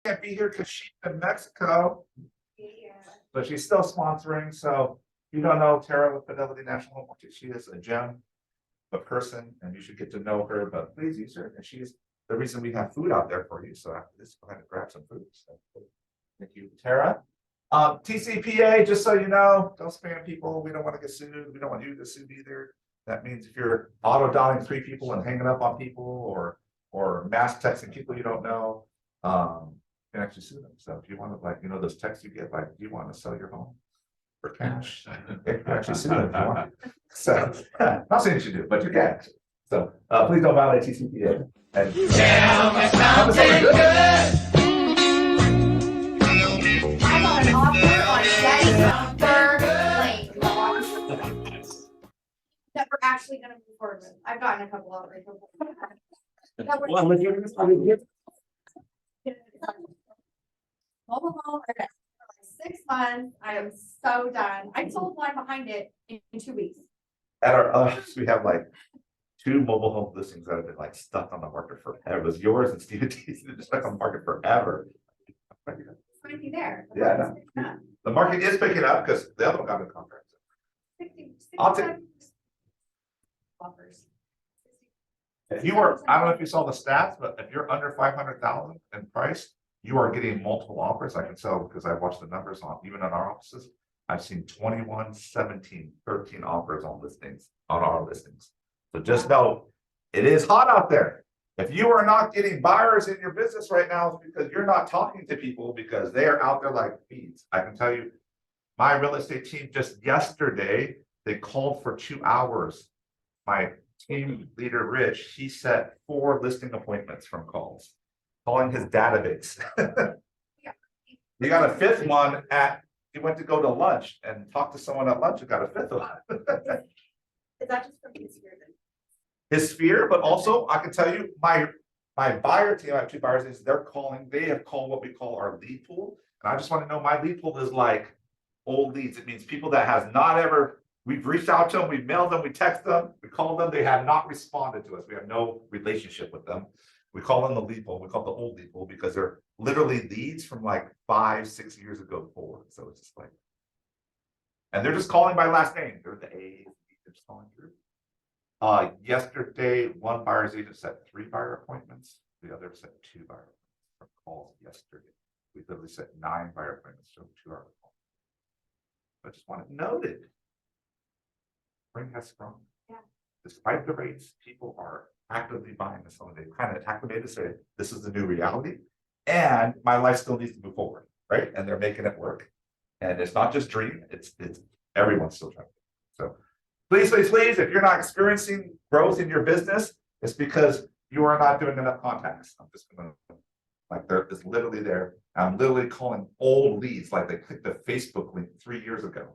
can't be here because she's in Mexico, but she's still sponsoring. So if you don't know Tara with Fidelity National Home Warranty, she is a gem, a person, and you should get to know her. But please use her, and she's the reason we have food out there for you. So after this, go ahead and grab some food. So, thank you, Tara. TCPA, just so you know, don't spam people. We don't want to get sued. We don't want you to get sued either. That means if you're auto dialing 3 people and hanging up on people or mass texting people you don't know, you can actually sue them. So if you want to, like, those texts you get, like, do you want to sell your home for cash? You can actually sue them if you want. So not saying you should do it, but you can. So please don't violate TCPA. And I got an offer on that we're actually gonna move forward with. I've gotten a couple offers. Mobile home, okay, 6 months, I am so done. I sold one behind it in 2 weeks. at our, we have like 2 mobile home listings that have been like stuck on the market forever. It was yours and Steve T's been stuck on the market forever. It's gonna be there. Yeah, no. The market is picking up because the other one got a contract. 60, I'll take. offers. If you were, I don't know if you saw the stats, but if you're under 500,000 in price, you are getting multiple offers. I can tell because I watched the numbers on even in our offices. I've seen 21, 17, 13 offers on listings on our listings. So just know it is hot out there. If you are not getting buyers in your business right now, it's because you're not talking to people because they are out there like bees. I can tell you, my real estate team just yesterday, they called for 2 hours. My team leader, Rich, he set 4 listing appointments from calls, calling his database. He got a 5th one he went to go to lunch and talk to someone at lunch and got a 5th one. Is that just from his sphere then? His sphere, but also I can tell you, my buyer team, I have 2 buyers, they have called what we call our lead pool. And I just want to know, my lead pool is like old leads. It means people that has not ever, we've reached out to them, we've mailed them, we text them, we called them, they have not responded to us. We have no relationship with them. We call them the lead pool. We call it the old lead pool because they're literally leads from like 5, 6 years ago forward. So it's just like, and they're just calling by last name. They're the A, they're just calling through. Yesterday, one buyer's agent set 3 buyer appointments. The other set 2 buyer appointments from calls yesterday. We literally set 9 buyer appointments from 2 hour calls. I just want it noted. Spring has sprung. Yeah. Despite the rates, people are actively buying this home. They kind of acclimated to say, this is the new reality. And my life still needs to move forward, right? And they're making it work. And it's not just dream, it's everyone's still trying. So please, please, please, if you're not experiencing growth in your business, it's because you are not doing enough contacts. I'm just gonna, like, it's literally there. I'm literally calling old leads, like they clicked the Facebook link 3 years ago.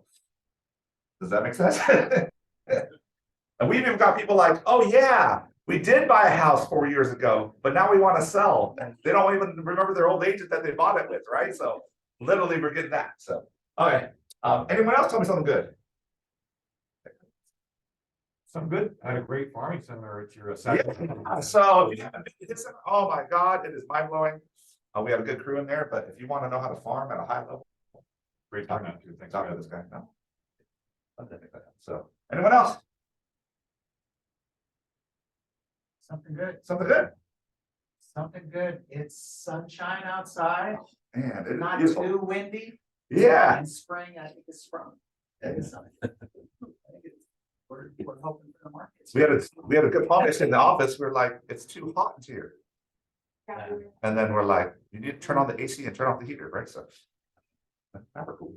Does that make sense? And we've even got people like, oh yeah, we did buy a house 4 years ago, but now we want to sell. And they don't even remember their old agent that they bought it with, right? So literally we're getting that. So, okay. Anyone else tell me something good? Some good. I had a great farming seminar at your second. Yeah. So oh my God, it is mind blowing. We have a good crew in there, but if you want to know how to farm at a high level, Great talk turnout. to this guy. No. So anyone else? Something good. Something good. Something good. It's sunshine outside. Man, it Not is too beautiful. windy. Yeah. And spring, I think it's sprung. I think we're hoping for the markets. We had a good conversation in the office. We're like, it's too hot in here. Yeah. And then we're like, you need to turn on the AC and turn off the heater, right? So now we're cool.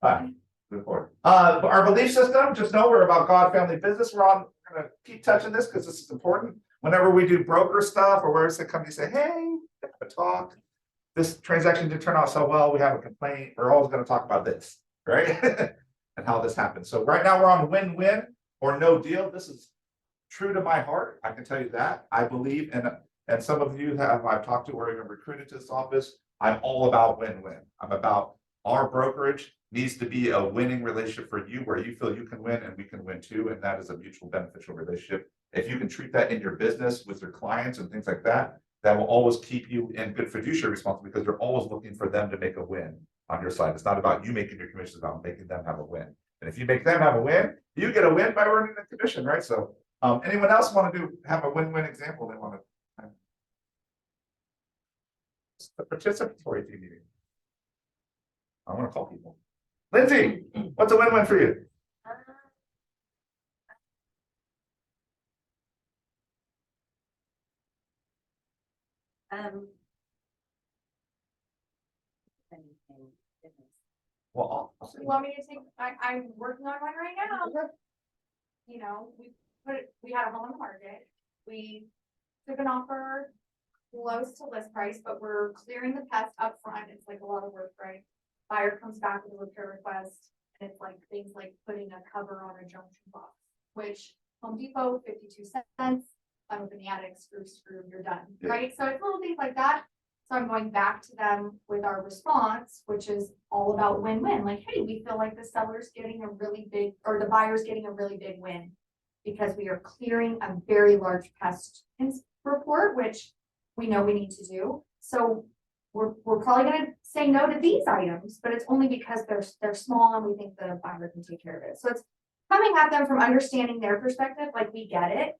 All right, move forward. Our belief system, just know we're about God, family, business. We're gonna keep touching this because this is important. Whenever we do broker stuff or where it's a company say, hey, have a talk. This transaction didn't turn out so well, we have a complaint. We're always going to talk about this, right? And how this happened. So right now we're on win-win or no deal. This is true to my heart. I can tell you that. I believe, and some of you I've talked to or even recruited to this office. I'm all about win-win. I'm about our brokerage needs to be a winning relationship for you where you feel you can win and we can win too. And that is a mutual beneficial relationship. If you can treat that in your business with your clients and things like that, that will always keep you in good fiduciary responsibility because you're always looking for them to make a win on your side. It's not about you making your commission, it's about making them have a win. And if you make them have a win, you get a win by earning the commission, right? So anyone else want to have a win-win example they want to? It's a participatory team meeting. I want to call people. Lindsay, what's a win-win for you? Well, You want me to take, I'm working on one right now. You know, we had a home on the market. We took an offer close to list price, but we're clearing the pest up front. It's like a lot of work, right? Buyer comes back with a repair request, and it's like things like putting a cover on a junction box, which Home Depot, 52 cents. I'm up in the attic, screw, you're done, right? So it's little things like that. So I'm going back to them with our response, which is all about win-win. Like, hey, we feel like the seller's getting a really big, or the buyer's getting a really big win because we are clearing a very large pest report, which we know we need to do. So we're probably going to say no to these items, but it's only because they're small and we think the buyer can take care of it. So it's coming at them from understanding their perspective, like we get it.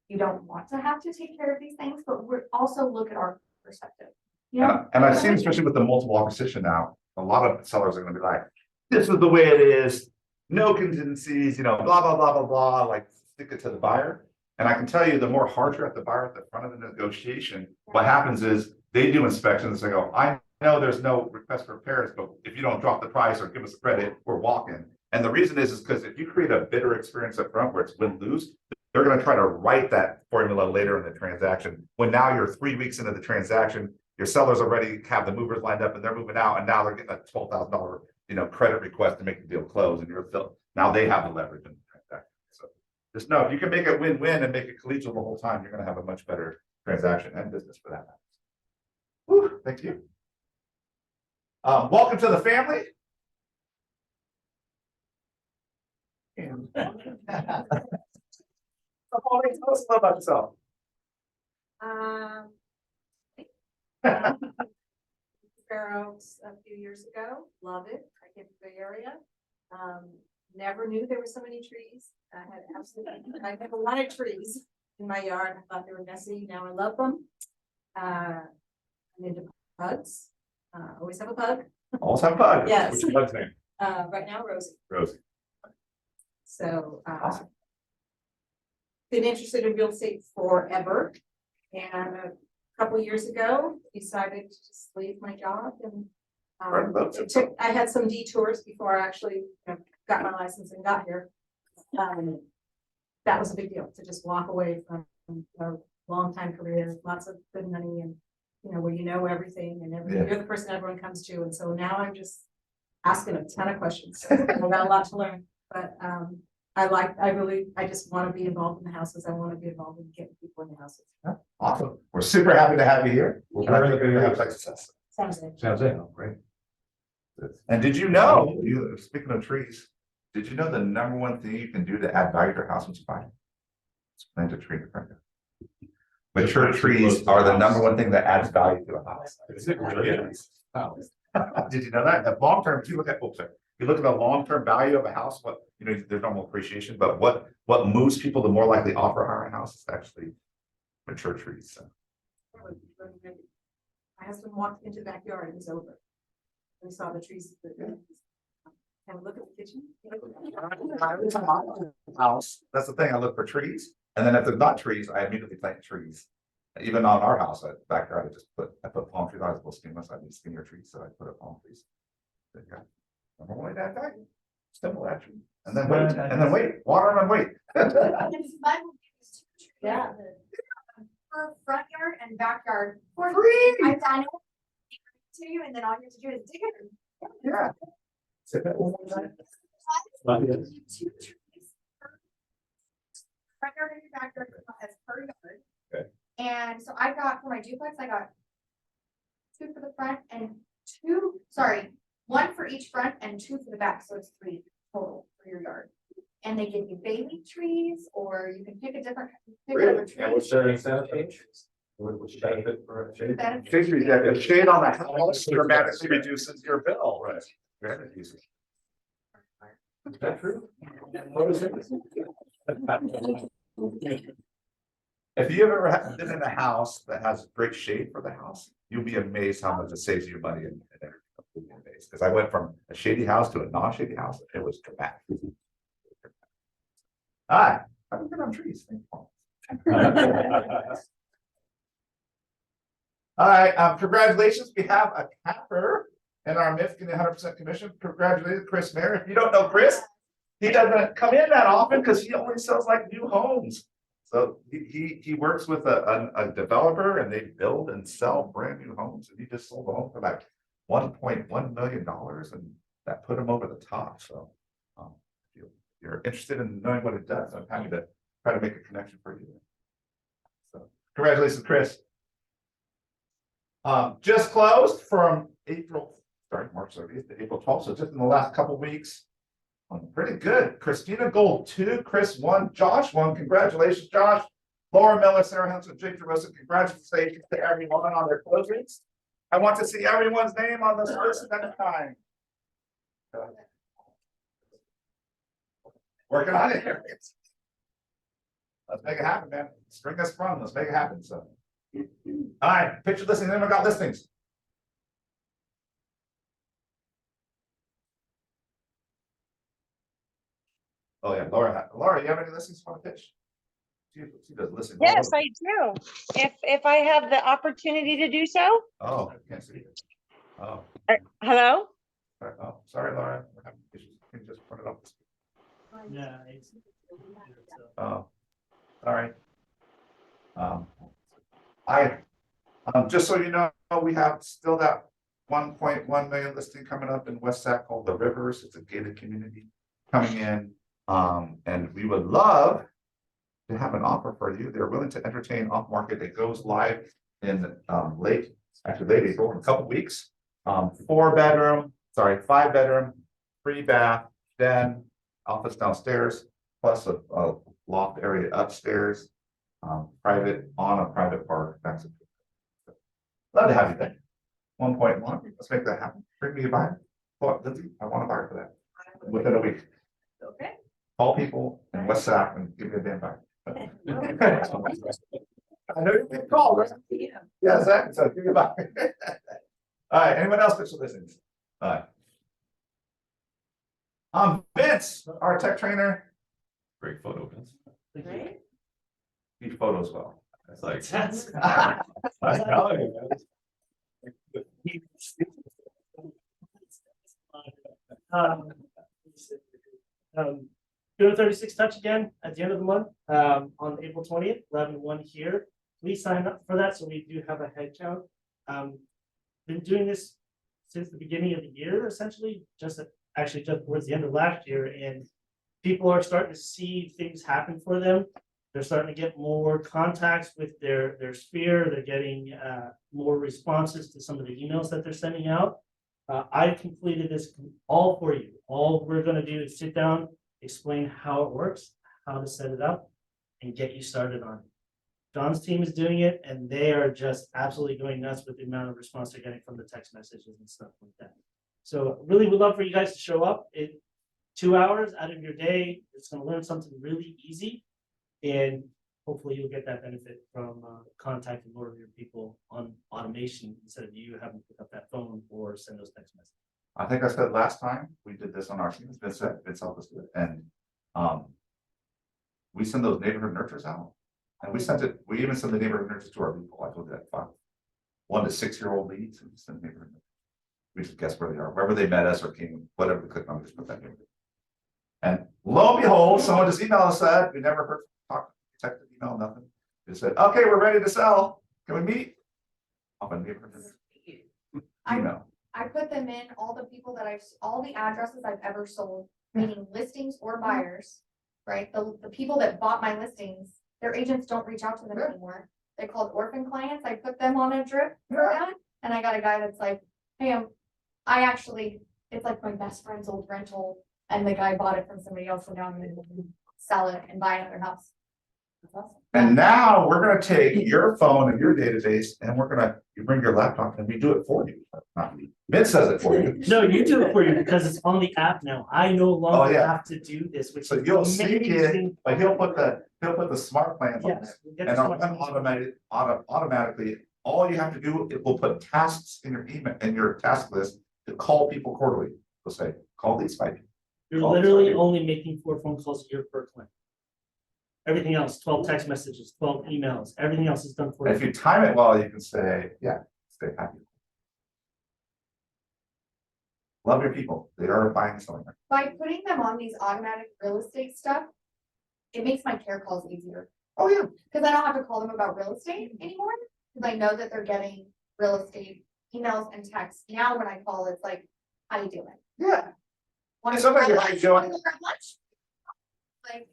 You don't want to have to take care of these things, but we're also look at our perspective. Yeah. And I've seen, especially with the multiple opposition now, a lot of sellers are going to be like, this is the way it is, no contingencies, you know, blah, blah, blah, blah, blah, like stick it to the buyer. And I can tell you, the more harsher at the buyer at the front of the negotiation, what happens is they do inspections and they go, I know there's no request for repairs, but if you don't drop the price or give us a credit, we're walking. And the reason is because if you create a bitter experience up front where it's win-lose, they're going to try to write that formula later in the transaction. When now you're 3 weeks into the transaction, your sellers already have the movers lined up and they're moving out, and now they're getting a $12,000, credit request to make the deal close, and you're still now they have the leverage in the transaction. So just know if you can make it win-win and make it collegial the whole time, you're going to have a much better transaction and business for that. Whew, thank you. Welcome to the family. And so, Pauline, tell us a little about yourself. Fair Oaks a few years ago, love it, I came to the Bay Area. Never knew there were so many trees, I never wanted trees in my yard, I thought they were messy, now I love them. I'm into pugs, always have a pug. Always have fun. Yes. What's your pug's name? Right now Rosie. Rosie. So, Awesome. been interested in real estate forever, and a couple of years ago, decided to just leave my job and I had some detours before I actually got my license and got here. That was a big deal to just walk away from a long time career, lots of good money, and where everything and everything. You're the person everyone comes to, and so now I'm just asking a ton of questions. I've got a lot to learn, but I just want to be involved in the houses. I want to be involved in getting people in the houses. Awesome. We're super happy to have you here. We're glad you're going to have success. Sounds good. Sounds it, great. And did you know, speaking of trees, did you know the number one thing you can do to add value to your house when you buy it? It's plant a tree in front of you. Mature trees are the number one thing that adds value to a house. Is it really? Did you know that? The long term, if you look at, you look at the long-term value of a house, there's normal appreciation, but what moves people to more likely offer a higher house is actually mature trees. So. My husband walked into the backyard, it was over. We saw the trees. Have a look at the kitchen. House. That's the thing. I look for trees, and then if there's not trees, I immediately plant trees. Even on our house, backyard, I put palm trees. I was a little skinless. I need skinnier trees, so I put up palm trees. Number one, that guy. Simple, actually. And then wait. Water them and wait. Yeah. For front yard and backyard for free. I've done it to you, and then all you have to do is dig it. Yeah. Say that one more time. Two trees per front yard and backyard as per yard. Okay. And so I got for my duplex, I got 2 for the front and 1 for each front and 2 for the back, so it's 3 total for your yard. And they give you baby trees, or you can pick a different. Really? And what's their incentive? What's the benefit for a shade? Benefit. A shade on the house dramatically reduces your bill, right? Dramatically reduces. Is that true? If you ever been in a house that has great shade for the house, you'll be amazed how much it saves you money in there. Because I went from a shady house to a non-shady house, it was dramatic. Hi, I'm good on trees. Thank you. All right, congratulations. We have a capper in our midst getting 100% commission. Congratulations, Chris Mayer. If you don't know Chris, he doesn't come in that often because he only sells like new homes. So he works with a developer and they build and sell brand new homes. And he just sold a home for like $1.1 million, and that put him over the top. So if you're interested in knowing what it does, I'm happy to try to make a connection for you. So congratulations, Chris. Just closed from March 30th to April 12th. So just in the last couple weeks. Pretty good. Christina Gold 2, Chris 1, Josh 1. Congratulations, Josh. Laura Miller, Sarah Henson, Jake DeRosa. Congratulations to everyone on their closings. I want to see everyone's name on this list next time. Working on it. Let's make it happen, man. Spring has sprung. Let's make it happen. So, all right, picture listings. Anyone got listings? Oh yeah, Laura, you have any listings for the pitch? She does listen. Yes, I do. If I have the opportunity to do so. Oh, I can't see it. Oh. Hello? Oh, sorry, Laura. We're having issues. Can you just put it up? Yeah. Oh, sorry. Just so you know, we have still that 1.1 million listing coming up in West Sac called The Rivers. It's a gated community coming in. And we would love to have an offer for you. They're willing to entertain off market. It goes live in late April, in a couple weeks. 5 bedroom, 3 bath, den, office downstairs, plus a loft area upstairs, private on a private park. That's it. Love to have you there. 1.1. Let's make that happen. Bring me a buyer. Lindsay, I want a buyer for that within a week. Okay. Call people in West Sac and give me a damn buyer. I know you've been called, right? Yeah, exactly. So give me a buyer. All right. Anyone else pitch the listings? All right. Vince, our tech trainer. Great photo, Vince. Right? He photos well. It's like. Doing 36 touch again at the end of the month, on April 20th, 11/1 here. Please sign up for that so we do have a head count. Been doing this since the beginning of the year, essentially, just towards the end of last year, and people are starting to see things happen for them. They're starting to get more contacts with their sphere. They're getting more responses to some of the emails that they're sending out. I've completed this all for you. All we're going to do is sit down, explain how it works, how to set it up, and get you started on it. John's team is doing it, and they are just absolutely going nuts with the amount of response they're getting from the text messages and stuff like that. So really would love for you guys to show up. 2 hours out of your day, it's going to learn something really easy, and hopefully you'll get that benefit from contacting more of your people on automation instead of you having to pick up that phone or send those text messages. I think I said last time we did this on our team. Vince helped us do it, and we send those neighborhood nurtures out, and we even send the neighborhood nurtures to our people. I told you that 1 to 6 year old leads, and we send neighborhood nurtures. We just guess where they are, wherever they met us or came, whatever we clicked on, we just put that in. And lo and behold, someone just emailed us that we never heard texted, email, nothing. They said, okay, we're ready to sell. Can we meet? Off a neighborhood email. I put them in, all the people that all the addresses I've ever sold, meaning listings or buyers, right? The people that bought my listings, their agents don't reach out to them anymore. They called orphan clients. I put them on a drip for that. And I got a guy that's like, hey, it's like my best friend's old rental. And the guy bought it from somebody else, and now I'm gonna sell it and buy another house. That's awesome. And now we're gonna take your phone and your database and you bring your laptop and we do it for you. Not me. Vince does it for you. No, you do it for you because it's on the app now. I no longer yeah. have to do this, which So is you'll sync it, amazing. but he'll put the smart plans on Yes. there. we'll get And this it'll one. run automatically, all you have to do, it will put tasks in your email, in your task list to call people quarterly. It'll say, call these 5 people. You're Oh, literally sorry. only making 4 phone calls a year per client. Everything else, 12 text messages, 12 emails, everything else is done for And if you. you time it well, you can say, yeah, stay happy. Love your people. They are buying something. By putting them on these automatic real estate stuff, it makes my care calls easier. Oh, yeah. Cause I don't have to call them about real estate anymore, cause I know that they're getting real estate emails and texts. Now when I call, it's like, how you doing? Yeah. Wanna And sometimes go you're grab like, lunch? Joe- Wanna go grab lunch? Like,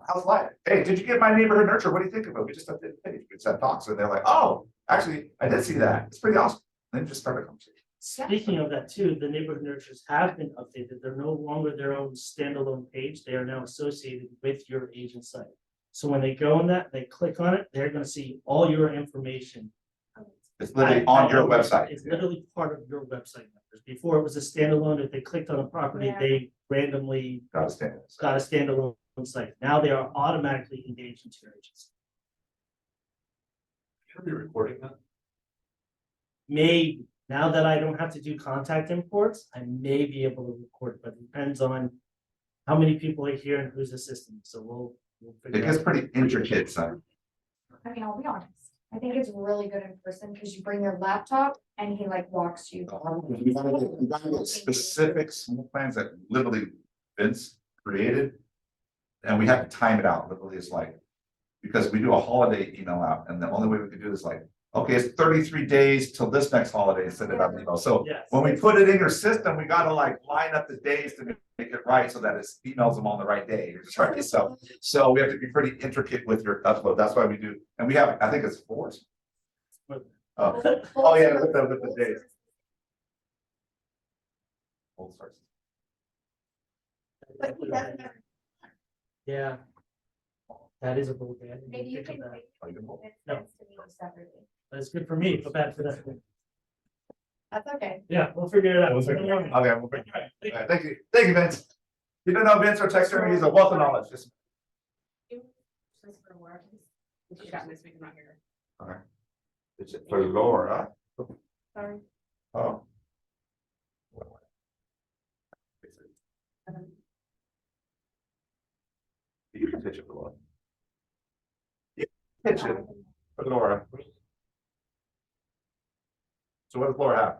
How's life? Hey, did you get my neighborhood nurture? What do you think of it? We just updated the page. We said talks, and they're like, oh, actually, I did see that. It's pretty awesome. Then just start a conversation. Speaking of that too, the neighborhood nurtures have been updated. They're no longer their own standalone page. They are now associated with your agent site. So when they go on that, they click on it, they're gonna see all your information. It's literally on your I- website. It's literally part of your website numbers. Before it was a standalone, if they clicked on a property, Yeah. they randomly Gotta stand. got a standalone site. Now they are automatically engaged into your agency. Should be recording that. Maybe, now that I don't have to do contact imports, I may be able to record, but it depends on how many people are here and who's assisting. So we'll It figure gets out. pretty intricate, son. I mean, I'll be honest, I think it's really good in person, cause you bring your laptop and he like walks you. You gotta get specific small plans that literally Vince created. And we have to time it out. Literally, it's like, because we do a holiday email out, and the only way we can do this, like, okay, it's 33 days till this next holiday, send it out, so Yes. when we put it in your system, we gotta like line up the days to make it right so that it emails them on the right day. Right? So we have to be pretty intricate with your upload. That's why we do, and we have, I think it's 4. Oh yeah, with the days. Old sources. But he doesn't have- Yeah. That is a little bad. Maybe you can. That. make Oh, you can hold. it No. sense to me separately. But it's good for me, but bad for them. That's okay. Yeah, we'll figure it out. Okay, we'll bring it. Thank you, Vince. You don't know Vince or Texter, he's a wealth of knowledge. Just She got this week, I'm not here. okay. It's for Laura. Sorry. Oh. You can pitch it for Laura. Yeah, pitch it for Laura. So what does Laura have?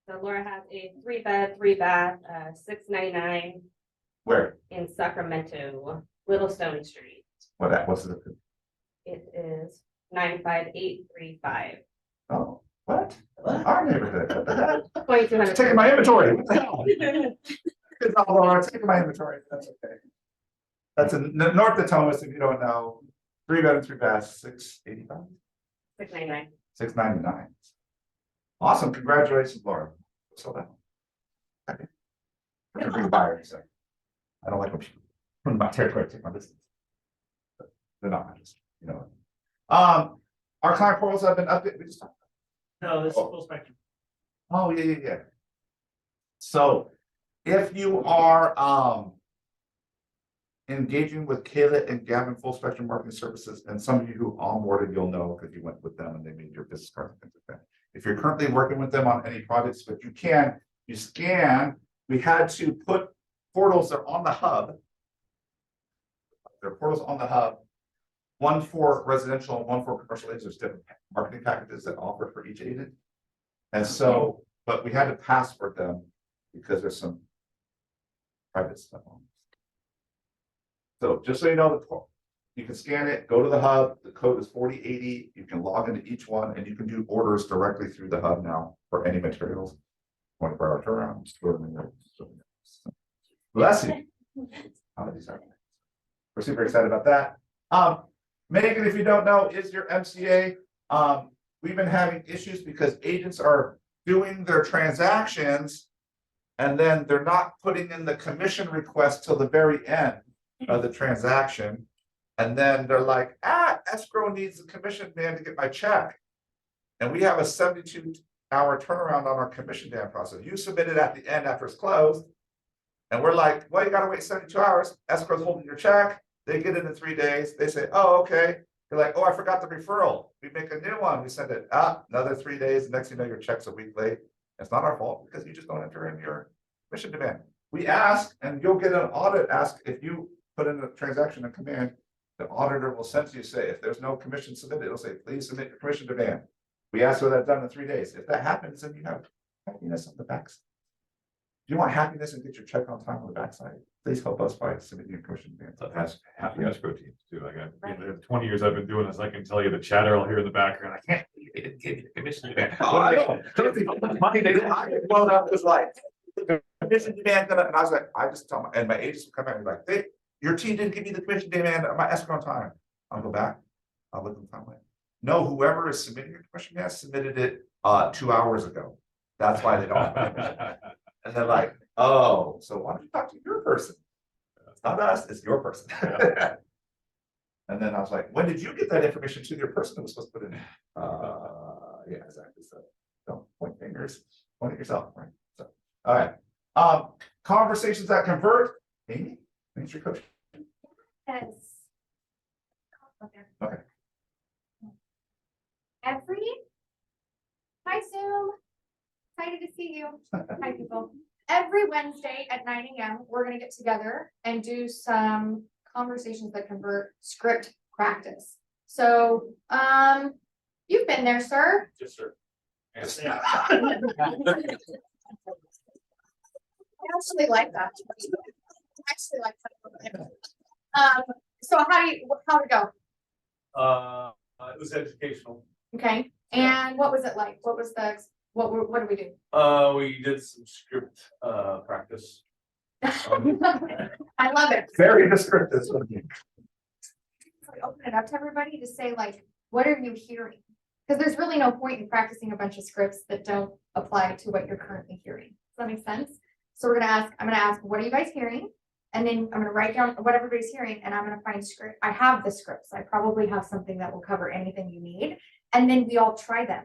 So Laura has a 3-bed, 3-bath, $699 Where? in Sacramento, Little Stone Street. What's the? It is 95835. Oh, what? Our neighborhood. 2200. It's taking my inventory. What the hell? It's not Laura, it's taking my inventory. That's okay. That's in North of Thomas, if you don't know. 3-bedroom, 3-bath, $685. 699. $699. Awesome, congratulations, Laura. So that. Okay. We're gonna bring buyers, so. I don't like when people from my territory take my business. But they're not my business, you know. Our client portals have been updated. We just talked No, this is full spectrum. Oh, yeah. So if you are engaging with Kayla and Gavin Full Spectrum Marketing Services, and some of you who onboarded, you'll know because you went with them and they made your business card and things like that. If you're currently working with them on any projects, but you scan, we had to put portals that are on the hub. There are portals on the hub, one for residential and one for commercial agents. There's different marketing packages that offer for each agent. And so, but we had to password them because there's some private stuff on. So just so you know, you can scan it, go to the hub, the code is 4080, you can log into each one and you can do orders directly through the hub now for any materials. 24-hour turnaround. Bless you. We're super excited about that. Megan, if you don't know, is your MCA. We've been having issues because agents are doing their transactions And then they're not putting in the commission request till the very end of the transaction. And then they're like, escrow needs the commission man to get my check. And we have a 72-hour turnaround on our commission dam process. You submit it at the end after it's closed. And we're like, well, you gotta wait 72 hours. Escrow's holding your check. They get it in 3 days. They say, oh, okay. You're like, oh, I forgot the referral. We make a new one. We send it up another 3 days. Next thing you know, your check's a week late. It's not our fault because you just don't enter in your commission demand. We ask, and you'll get an audit ask if you put in a transaction and command. The auditor will send to you, say, if there's no commission submitted, it'll say, please submit your commission demand. We ask for that done in 3 days. If that happens, then you have happiness on the backside. If you want happiness and get your check on time on the backside, please help us by submitting your commission demand. So that's happy escrow teams too. Like, the 20 years I've been doing this, I can tell you the chatter I'll hear in the background. I can't believe they didn't give you the commission demand. Oh, I know. Don't think how much money they didn't. I blown up was like, the commission demand, and I was like, I just tell my, and my agents would come back and be like, your team didn't give me the commission demand on my escrow on time. I'll go back. I'll look at the timeline. No, whoever is submitting your commission demand submitted it 2 hours ago. That's why they don't have my commission. And they're like, oh, so why don't you talk to your person? It's not us, it's your person. And then I was like, when did you get that information to your person that was supposed to put it in? Yeah, exactly. So don't point fingers, point at yourself, right? So, all right. Conversations that convert. Amy, Main Street Coach. Yes. Okay. Hi Zoom. Excited to see you. Hi people. Every Wednesday at 9 AM, we're gonna get together and do some conversations that convert script practice. So, you've been there, sir. Yes, sir. I actually like that. I actually like that. So how'd it go? It was educational. Okay, and what was it like? What was what did we do? We did some script practice. I love it. Very descriptive. So we open it up to everybody to say like, what are you hearing? Because there's really no point in practicing a bunch of scripts that don't apply to what you're currently hearing. Does that make sense? So I'm gonna ask, what are you guys hearing? And then I'm gonna write down what everybody's hearing and I'm gonna find script. I have the scripts. I probably have something that will cover anything you need. And then we all try them.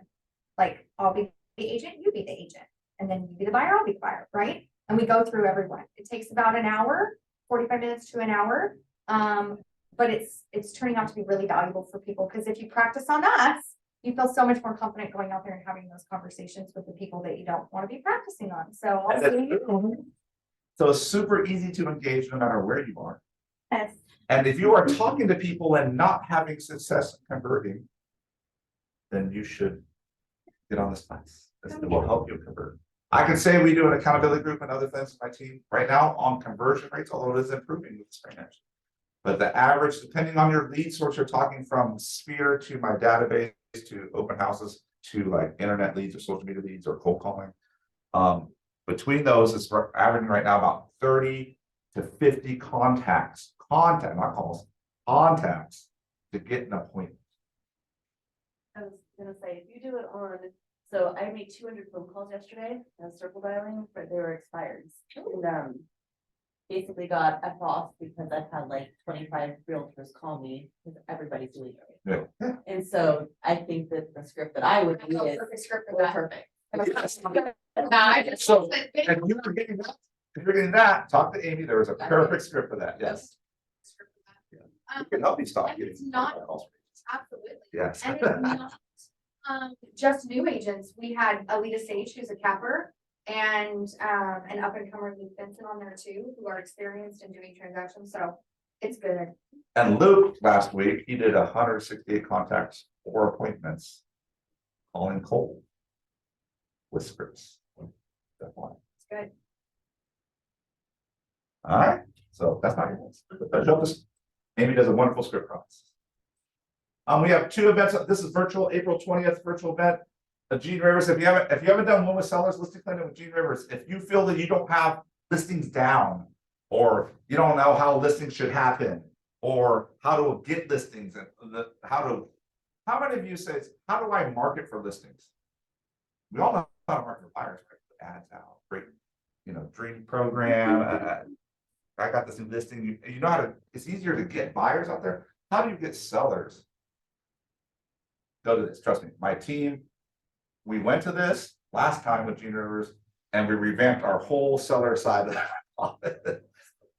Like I'll be the agent, you be the agent. And then you be the buyer, I'll be the buyer, right? And we go through everyone. It takes about an hour, 45 minutes to an hour. But it's turning out to be really valuable for people because if you practice on us, you feel so much more confident going out there and having those conversations with the people that you don't want to be practicing on. So I'll see you. So it's super easy to engage no matter where you are. Yes. And if you are talking to people and not having success converting, then you should get on this class. It will help you convert. I can say we do an accountability group and other things with my team right now on conversion rates, although it is improving with spring edge. But the average, depending on your lead source, you're talking from Sphere to my database to open houses to like internet leads or social media leads or cold calling. Between those, it's averaging right now about 30 to 50 contacts, not calls, contacts to get an appointment. I was gonna say, if you do it on, so I made 200 phone calls yesterday, circle dialing, but they were expired. And basically got F off because I've had like 25 realtors call me because everybody's doing it. Yeah. And so I think that the script that I would need is Perfect script for was that. perfect. So, and you were getting that, if you're getting that, talk to Amy, there was a perfect script for that, yes. We can help you stop And getting. it's not- calls. Absolutely. Yes. And it's not, just new agents. We had Alita Sage, who's a capper, and an up and comer Luke Benson on there too, who are experienced in doing transactions, so it's good. And Luke, last week, he did 168 contacts, 4 appointments, calling cold. With scripts. Definitely. It's good. All right, so that's not your list. But help us. Amy does a wonderful script process. We have 2 events. This is virtual, April 20th, virtual event. Gene Rivers, if you haven't done one with sellers listing planning with Gene Rivers, if you feel that you don't have listings down, or you don't know how listings should happen, or how to get listings and how many of you say, how do I market for listings? We all know how to market for buyers, right? The ads out, great. dream program. I got this new listing. You know how to, it's easier to get buyers out there. How do you get sellers? Go to this, trust me, my team. We went to this last time with Gene Rivers and we revamped our whole seller side of the office.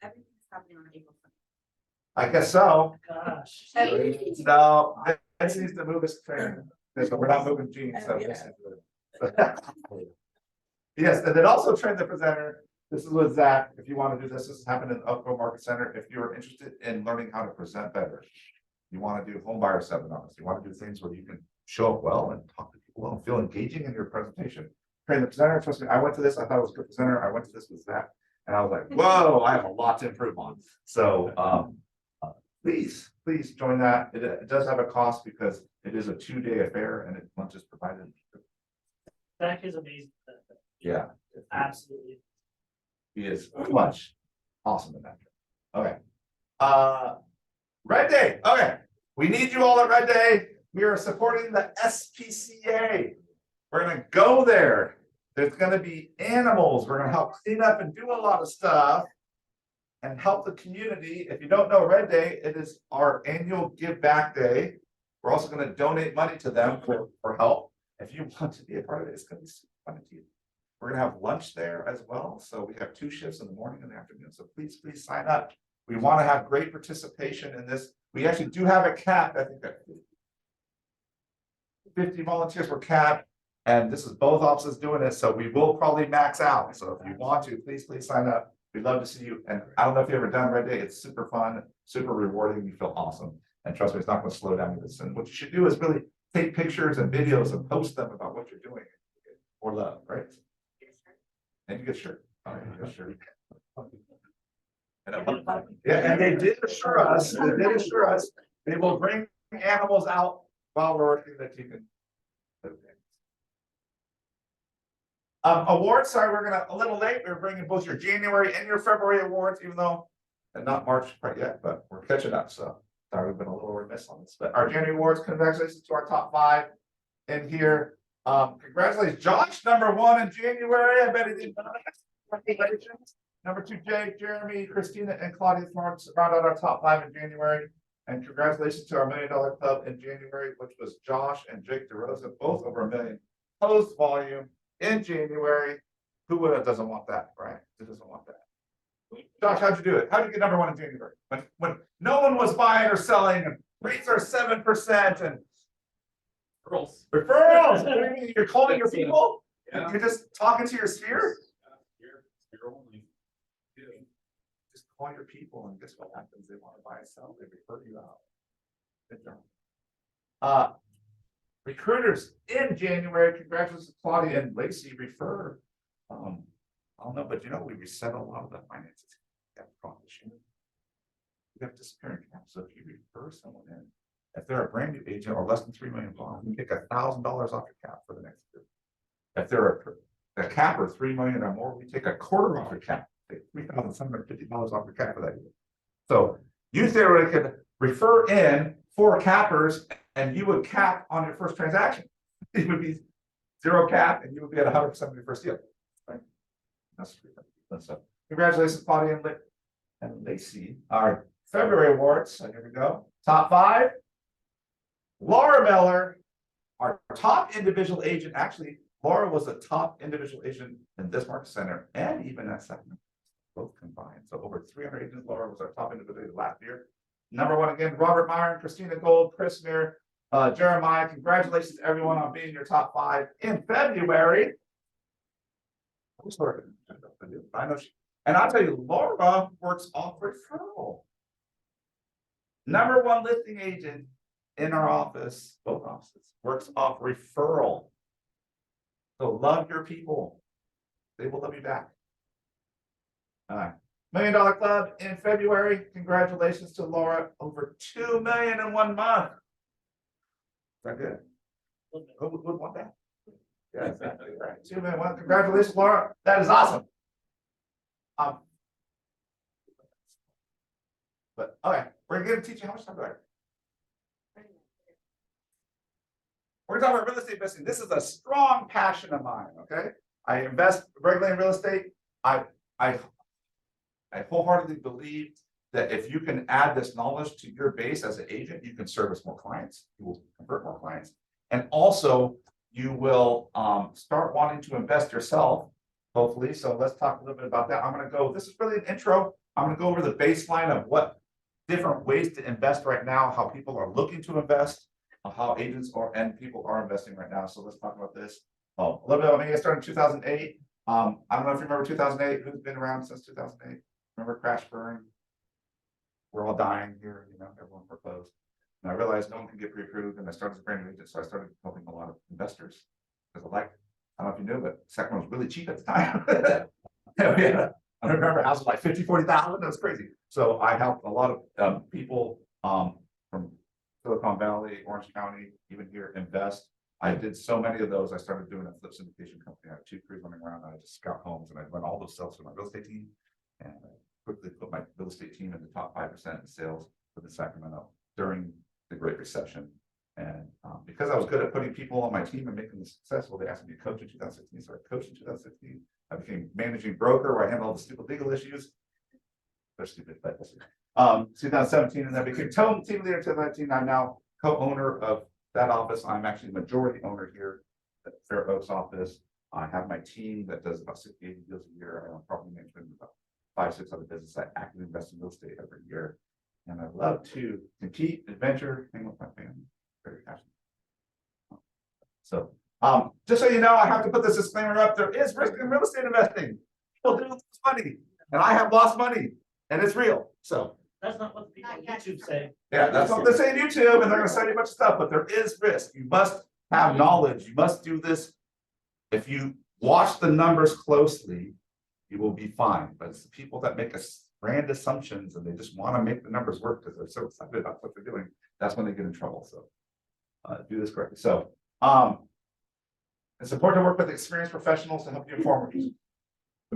Everything's happening on April. I guess so. Gosh. No, this needs to move this train. So we're not moving Gene, so. Yes, and then also train the presenter. This is with Zach. If you want to do this, this happened in the Upco Market Center. If you're interested in learning how to present better, you want to do home buyer seminars, you want to do things where you can show up well and talk to people well and feel engaging in your presentation. Train the presenter. Trust me, I went to this. I thought it was a good presenter. I went to this with Zach, and I was like, "Whoa, I have a lot to improve on." So, please join that. It does have a cost because it is a 2-day affair and lunch is provided. Zach is amazing. Yeah, Absolutely. he is much awesome in that. Okay. Red Day. Okay. We need you all at Red Day. We are supporting the SPCA. We're going to go there. There's going to be animals. We're going to help clean up and do a lot of stuff and help the community. If you don't know Red Day, it is our annual give back day. We're also going to donate money to them for help. If you want to be a part of it, it's going to be super fun to you. We're going to have lunch there as well. So we have 2 shifts in the morning and the afternoon. So please sign up. We want to have great participation in this. We actually do have a cap. I think that 50 volunteers were capped, and this is both offices doing it. So we will probably max out. So if you want to, please sign up. We'd love to see you. And I don't know if you've ever done Red Day. It's super fun, super rewarding. You feel awesome. And trust me, it's not going to slow down this. And what you should do is really take pictures and videos and post them about what you're doing for love, right? And you get a shirt. Oh, yeah, you get a shirt. Yeah, and they did assure us, they will bring animals out while we're working that you can. Awards, sorry, we're gonna a little late. We're bringing both your January and your February awards, even though and not March quite yet, but we're catching up. So sorry, we've been a little remiss on this. But our January awards, congratulations to our top 5 in here. Congratulations, Josh, #1 in January. I bet he did not. Congratulations. Number 2, Jake, Jeremy, Christina, and Claudia Florence round out our top 5 in January. And congratulations to our $1 Million Club in January, which was Josh and Jake DeRosa, both over $1 million closed volume in January. Who doesn't want that, right? Who doesn't want that? Josh, how'd you do it? How'd you get #1 in January? When no one was buying or selling and rates are 7% and referrals. You're calling your people? Yeah. You're just talking to your sphere? You're only. Just call your people and guess what happens? They want to buy and sell, they refer you out. Good job. Recruiters in January, congratulations to Claudia and Lacey refer. I don't know, but we reset a lot of the finances. We have disappearing cap. So if you refer someone in, if they're a brand new agent or less than 3 million bond, we take $1,000 off your cap for the next year. If they're a cap or 3 million or more, we take a quarter off your cap. $3,750 off your cap for that year. So you theoretically could refer in 4 cappers and you would cap on your first transaction. It would be 0 cap and you would be at 100% of your first deal. Right? That's so congratulations, Claudia and Lacey. Our February awards. So here we go. Top 5. Laura Miller, our top individual agent. Actually, Laura was a top individual agent in this market center and even at Sacramento. Both combined. So over 300 agents. Laura was our top individual last year. #1 again, Robert Meyer, Christina Gold, Chris Mir, Jeremiah. Congratulations to everyone on being your top 5 in February. I know and I'll tell you, Laura works off referral. #1 listing agent in our office, both offices, works off referral. So love your people. They will love you back. All right. $1 Million Club in February. Congratulations to Laura. Over 2 million in 1 month. Is that good? Who would want that? Yeah, exactly. Right. 2 million. Well, congratulations, Laura. That is awesome. But okay, we're going to teach you how much time do I have? We're talking about real estate investing. This is a strong passion of mine. Okay, I invest regularly in real estate. I wholeheartedly believe that if you can add this knowledge to your base as an agent, you can service more clients, you will convert more clients. And also you will start wanting to invest yourself, hopefully. So let's talk a little bit about that. I'm gonna go, this is really an intro. I'm gonna go over the baseline of what different ways to invest right now, how people are looking to invest, how agents are and people are investing right now. So let's talk about this. Oh, a little bit about me. I started in 2008. I don't know if you remember 2008. Who's been around since 2008? Remember crash burn? We're all dying here, you know, everyone foreclosed. And I realized no one can get pre-approved, and I started as a brand new agent, so I started helping a lot of investors. Because I don't know if you knew, but Sacramento was really cheap at the time. Yeah. I remember houses like 50, 40,000, that was crazy. So I helped a lot of people from Silicon Valley, Orange County, even here invest. I did so many of those. I started doing a flip syndication company. I had 2 crews running around. I just scout homes, and I run all those sales for my real estate team. And I quickly put my real estate team in the top 5% in sales for the Sacramento during the Great Recession. And because I was good at putting people on my team and making them successful, they asked me to coach in 2016. So I coached in 2016. I became managing broker where I handled all the stupid legal issues. They're stupid, but 2017, and then I became team leader in 2019. I'm now co-owner of that office. I'm actually majority owner here at Fair Oaks office. I have my team that does about 60, 80 deals a year. I own property management, about 5, 6 other businesses. I actively invest in real estate every year. And I love to compete, adventure, hang with my family. Very passionate. So, just so you know, I have to put this disclaimer up. There is risk in real estate investing. People do lose money, and I have lost money, and it's real. So, That's not what the people on YouTube say. yeah, that's what they say on YouTube, and they're going to sell you a bunch of stuff, but there is risk. You must have knowledge. You must do this. If you watch the numbers closely, you will be fine. But it's the people that make grand assumptions and they just want to make the numbers work because they're so excited about what they're doing. That's when they get in trouble. So do this correctly. So it's important to work with experienced professionals to help you to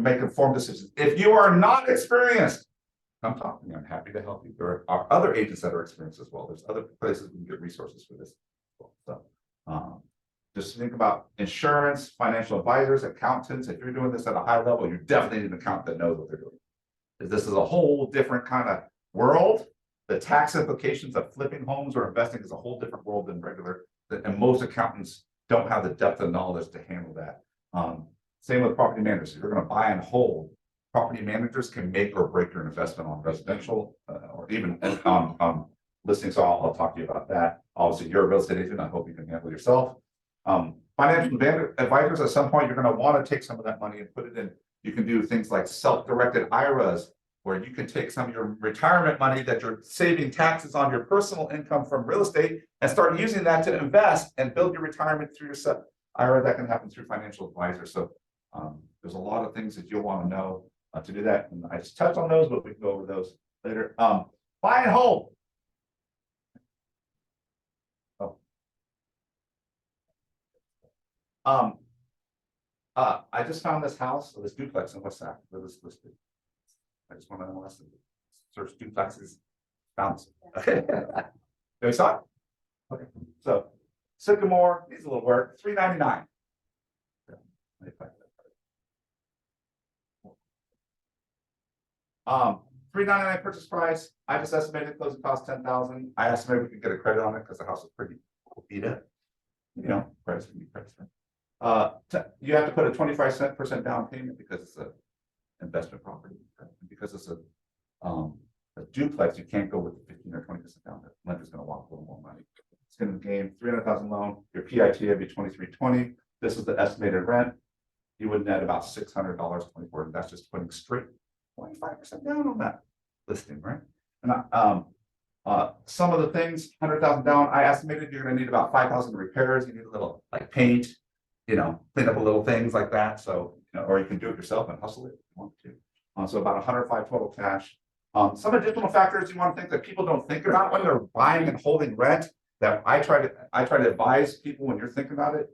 make informed decisions. If you are not experienced, come talk to me. I'm happy to help you. There are other agents that are experienced as well. There's other places we can get resources for this. So just think about insurance, financial advisors, accountants. If you're doing this at a high level, you definitely need an accountant that knows what they're doing. This is a whole different kind of world. The tax implications of flipping homes or investing is a whole different world than regular. And most accountants don't have the depth of knowledge to handle that. Same with property managers. If you're going to buy and hold, property managers can make or break your investment on residential or even on listings. So I'll talk to you about that. Obviously, you're a real estate agent. I hope you can handle yourself. Financial advisors, at some point, you're going to want to take some of that money and put it in. You can do things like self-directed IRAs, where you can take some of your retirement money that you're saving taxes on your personal income from real estate and start using that to invest and build your retirement through your IRA. That can happen through financial advisors. So there's a lot of things that you'll want to know to do that. And I just touched on those, but we can go over those later. Buy and hold. I just found this house, this duplex in West Sac, where this listed. I just want to know search duplexes. Found some. You saw it? Okay. So Sycamore needs a little work. $399. $399 purchase price. I just estimated closing cost $10,000. I estimated we could get a credit on it because the house is pretty beat up. You know, price can be priced. You have to put a 25% down payment because it's an investment property. Because it's a duplex, you can't go with the 15 or 20% down. The lender's going to want a little more money. It's going to gain $300,000 loan. Your PIT would be $2,320. This is the estimated rent. You would net about $600 24, and that's just putting straight 25% down on that listing, right? And some of the things, 100,000 down. I estimated you're going to need about 5,000 repairs. You need a little like paint, you know, clean up a little things like that. So, you know, or you can do it yourself and hustle it if you want to. So about 105 total cash. Some additional factors you want to think that people don't think about when they're buying and holding rent that I try to advise people when you're thinking about it.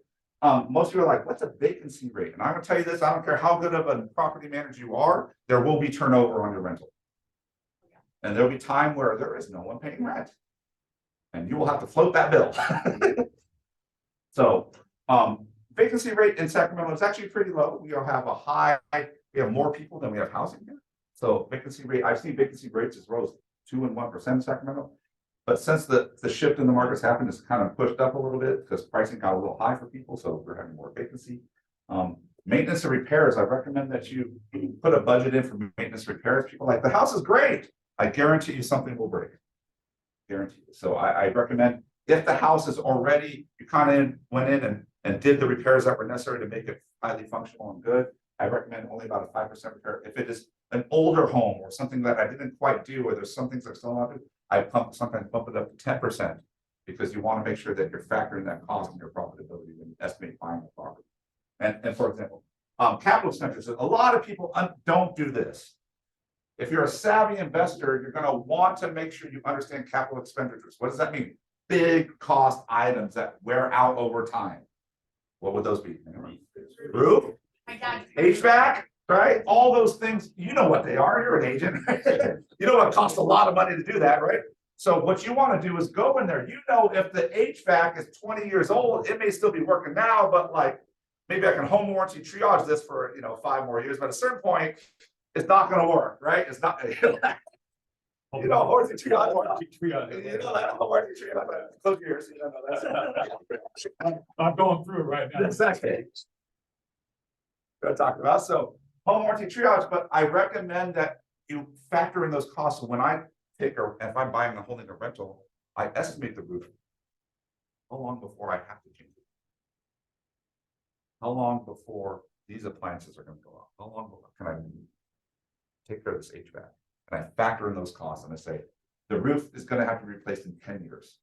Most people are like, what's a vacancy rate? And I'm going to tell you this, I don't care how good of a property manager you are, there will be turnover on your rental. And there'll be time where there is no one paying rent. And you will have to float that bill. So vacancy rate in Sacramento is actually pretty low. We have a high we have more people than we have housing here. So vacancy rate, I've seen vacancy rates as low as 2 and 1% in Sacramento. But since the shift in the markets happened, it's kind of pushed up a little bit because pricing got a little high for people, so we're having more vacancy. Maintenance and repairs, I recommend that you put a budget in for maintenance repairs. People are like, the house is great. I guarantee you something will break. Guarantee you. So I recommend if the house is already, you kind of went in and did the repairs that were necessary to make it highly functional and good, I recommend only about a 5% repair. If it is an older home or something that I didn't quite do, or there's some things that still not do, I sometimes bump it up to 10% because you want to make sure that you're factoring that cost in your profitability when you estimate buying the property. And for example, capital expenditures, a lot of people don't do this. If you're a savvy investor, you're going to want to make sure you understand capital expenditures. What does that mean? Big cost items that wear out over time. What would those be? Roof, My dad. HVAC, right? All those things, you know what they are. You're an agent. You know what costs a lot of money to do that, right? So what you want to do is go in there. You know, if the HVAC is 20 years old, it may still be working now, but like maybe I can home warranty triage this for 5 more years. But at a certain point, it's not going to work, right? It's not. Warranty triage. You know that warranty triage. Close your ears. You don't know that. I'm going through it right now. Exactly. What I'm talking about. So home warranty triage, but I recommend that you factor in those costs. So when I if I'm buying and holding a rental, I estimate the roof. How long before I have to change it? How long before these appliances are going to go out? How long before can I take care of this HVAC? And I factor in those costs and I say, the roof is going to have to be replaced in 10 years.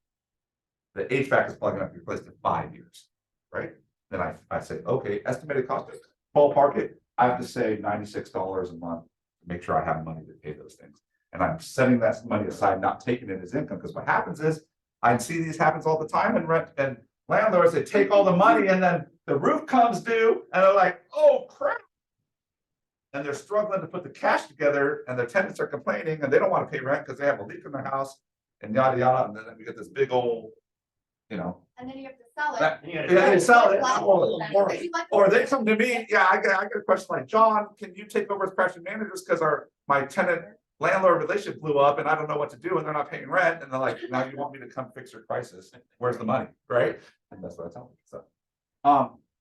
The HVAC is probably going to have to be replaced in 5 years, right? Then I say, okay, estimated cost, ballpark it, I have to say $96 a month to make sure I have money to pay those things. And I'm setting that money aside, not taking it as income, because what happens is, I see these happens all the time in rent and landlords, they take all the money and then the roof comes due and they're like, oh crap. And they're struggling to put the cash together and their tenants are complaining and they don't want to pay rent because they have a leak in their house and yada yada. And then we get this big old, And then you have to sell it. they sell it. Like- Or they come to me, I got a question like, John, can you take over as property managers because my tenant landlord relationship blew up and I don't know what to do and they're not paying rent. And they're like, now you want me to come fix your crisis. Where's the money? Right. And that's what I tell them. So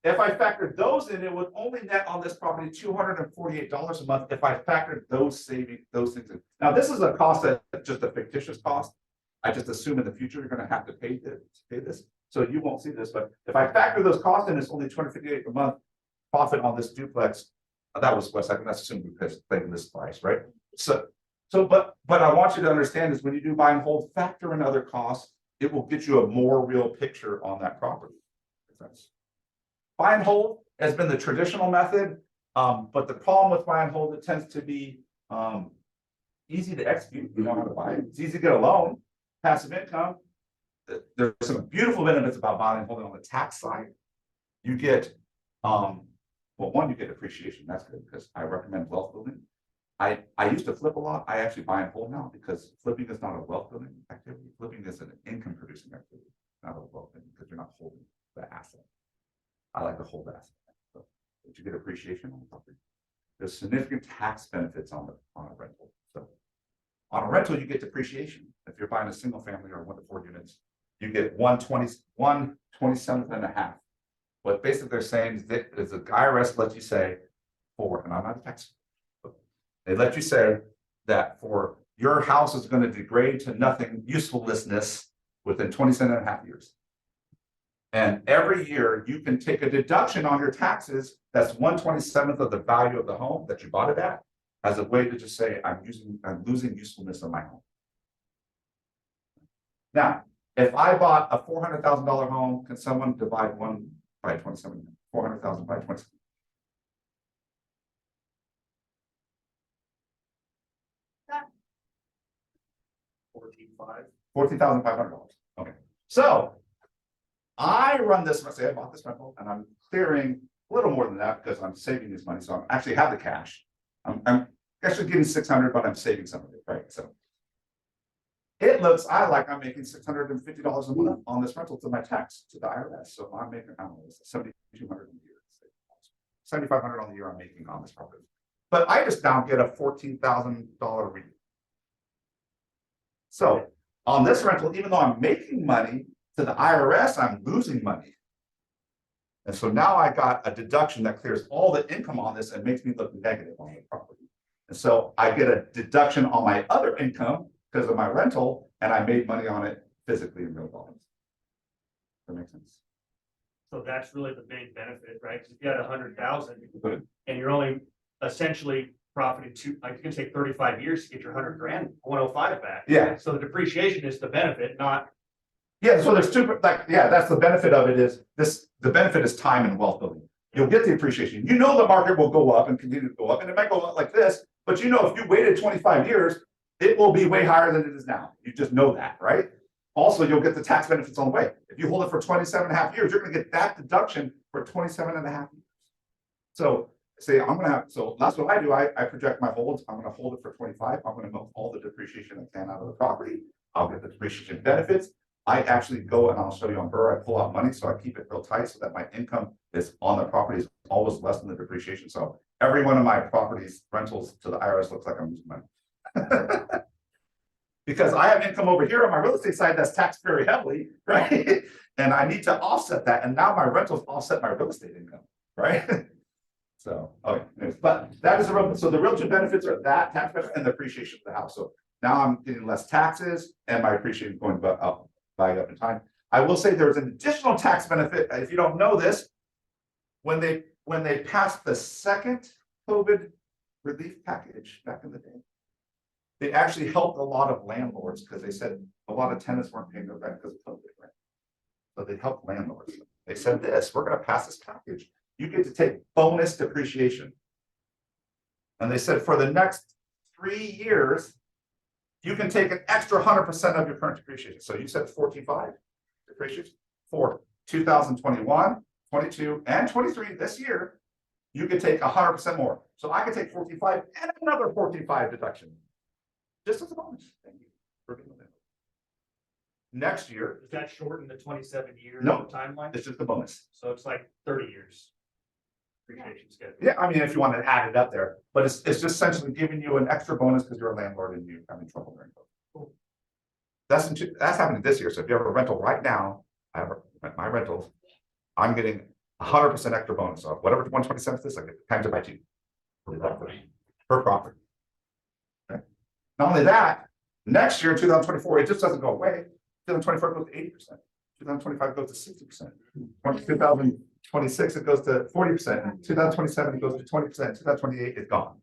if I factored those in, it would only net on this property $248 a month if I factored those things in. Now, this is a cost that's just a fictitious cost. I just assume in the future you're going to have to pay this. So you won't see this. But if I factor those costs in, it's only $258 a month profit on this duplex. That was West Side, and that's assuming because paying this price, right? But I want you to understand is when you do buy and hold, factor in other costs, it will get you a more real picture on that property. Buy and hold has been the traditional method, but the problem with buy and hold, it tends to be easy to execute. You know how to buy it. It's easy to get a loan, passive income. There's some beautiful benefits about buying and holding on the tax side. You get, you get appreciation. That's good because I recommend wealth building. I used to flip a lot. I actually buy and hold now because flipping is not a wealth building activity. Flipping is an income producing activity, not a wealth building because you're not holding the asset. I like to hold assets. So, but you get appreciation on the property. There's significant tax benefits on a rental. So on a rental, you get depreciation. If you're buying a single family or 1 to 4 units, you get 1/27th and a half. What basically they're saying is that the IRS lets you say and I'm not a tax. They let you say that for your house is going to degrade to nothing usefulness within 27 and a half years. And every year you can take a deduction on your taxes that's 1/27th of the value of the home that you bought it at as a way to just say, I'm losing usefulness of my home. Now, if I bought a $400,000 home, can someone divide 1 by 27? 400,000 by 27. 14,500. Okay. So I run this, say I bought this rental and I'm clearing a little more than that because I'm saving this money. So I actually have the cash. I'm actually getting 600, but I'm saving some of it, right? So it looks, I'm making $650 a month on this rental to my tax to the IRS. So I'm making, I don't know, $7,200 a year. $7,500 on the year I'm making on this property. but I just now get a $14,000 rebate. So on this rental, even though I'm making money, to the IRS, I'm losing money. And so now I got a deduction that clears all the income on this and makes me look negative on the property. And so I get a deduction on my other income because of my rental, and I made money on it physically in real dollars. That makes sense. So that's really the big benefit, right? Because if you had 100,000 and you're only essentially profiting like it's gonna take 35 years to get your 100 grand, 105 back. Yeah. So the depreciation is the benefit, not. Yeah, so there's two, like, yeah, that's the benefit of it is this, the benefit is time and wealth building. You'll get the appreciation. You know the market will go up and continue to go up, and it might go up like this, but you know if you waited 25 years, it will be way higher than it is now. You just know that, right? Also, you'll get the tax benefits on the way. If you hold it for 27 and a half years, you're gonna get that deduction for 27 and a half years. So say I'm gonna have, so that's what I do. I project my holds. I'm gonna hold it for 25. I'm gonna milk all the depreciation I can out of the property. I'll get the depreciation benefits. I actually go and I'll show you on Burr, I pull out money, so I keep it real tight so that my income is on the property is always less than the depreciation. So every one of my properties rentals to the IRS looks like I'm losing money. Because I have income over here on my real estate side that's taxed very heavily, right? And I need to offset that. And now my rentals offset my real estate income, right? So, okay, anyways, but that is the real, so the realtor benefits are that tax benefit and the appreciation of the house. So now I'm getting less taxes and my appreciation going up, value up in time. I will say there's an additional tax benefit. If you don't know this, when they passed the second COVID relief package back in the day, they actually helped a lot of landlords because they said a lot of tenants weren't paying their rent because of COVID, right? So they helped landlords. They said this, we're going to pass this package. You get to take bonus depreciation. And they said for the next 3 years, you can take an extra 100% of your current depreciation. So you said 45 depreciation for 2021, 22, and 23 this year, you could take 100% more. So I could take 45 and another 45 deduction. Just as a bonus. Thank you for being with me. Next year, Does that shorten the 27-year No. timeline? it's just a bonus. So it's like 30 years. Depreciation schedule. Yeah, I mean, if you want to add it up there, but it's just essentially giving you an extra bonus because you're a landlord and you're having trouble during COVID. That's happening this year. So if you have a rental right now, I have my rentals, I'm getting 100% extra bonus off whatever 127 is. I get times it by 2 per property. Okay. Not only that, next year in 2024, it just doesn't go away. 2024 goes to 80%. 2025 goes to 60%. 2026 it goes to 40%. 2027 it goes to 20%. 2028 it's gone.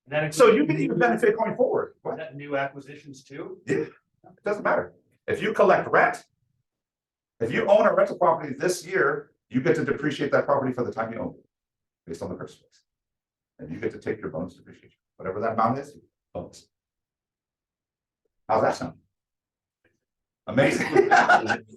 And that So includes- you can even benefit going forward. Is that new acquisitions too? Yeah, it doesn't matter. If you collect rent, if you own a rental property this year, you get to depreciate that property for the time you own it, based on the purchase price. And you get to take your bonus depreciation, whatever that amount is, bonus. How's that sound? Amazing.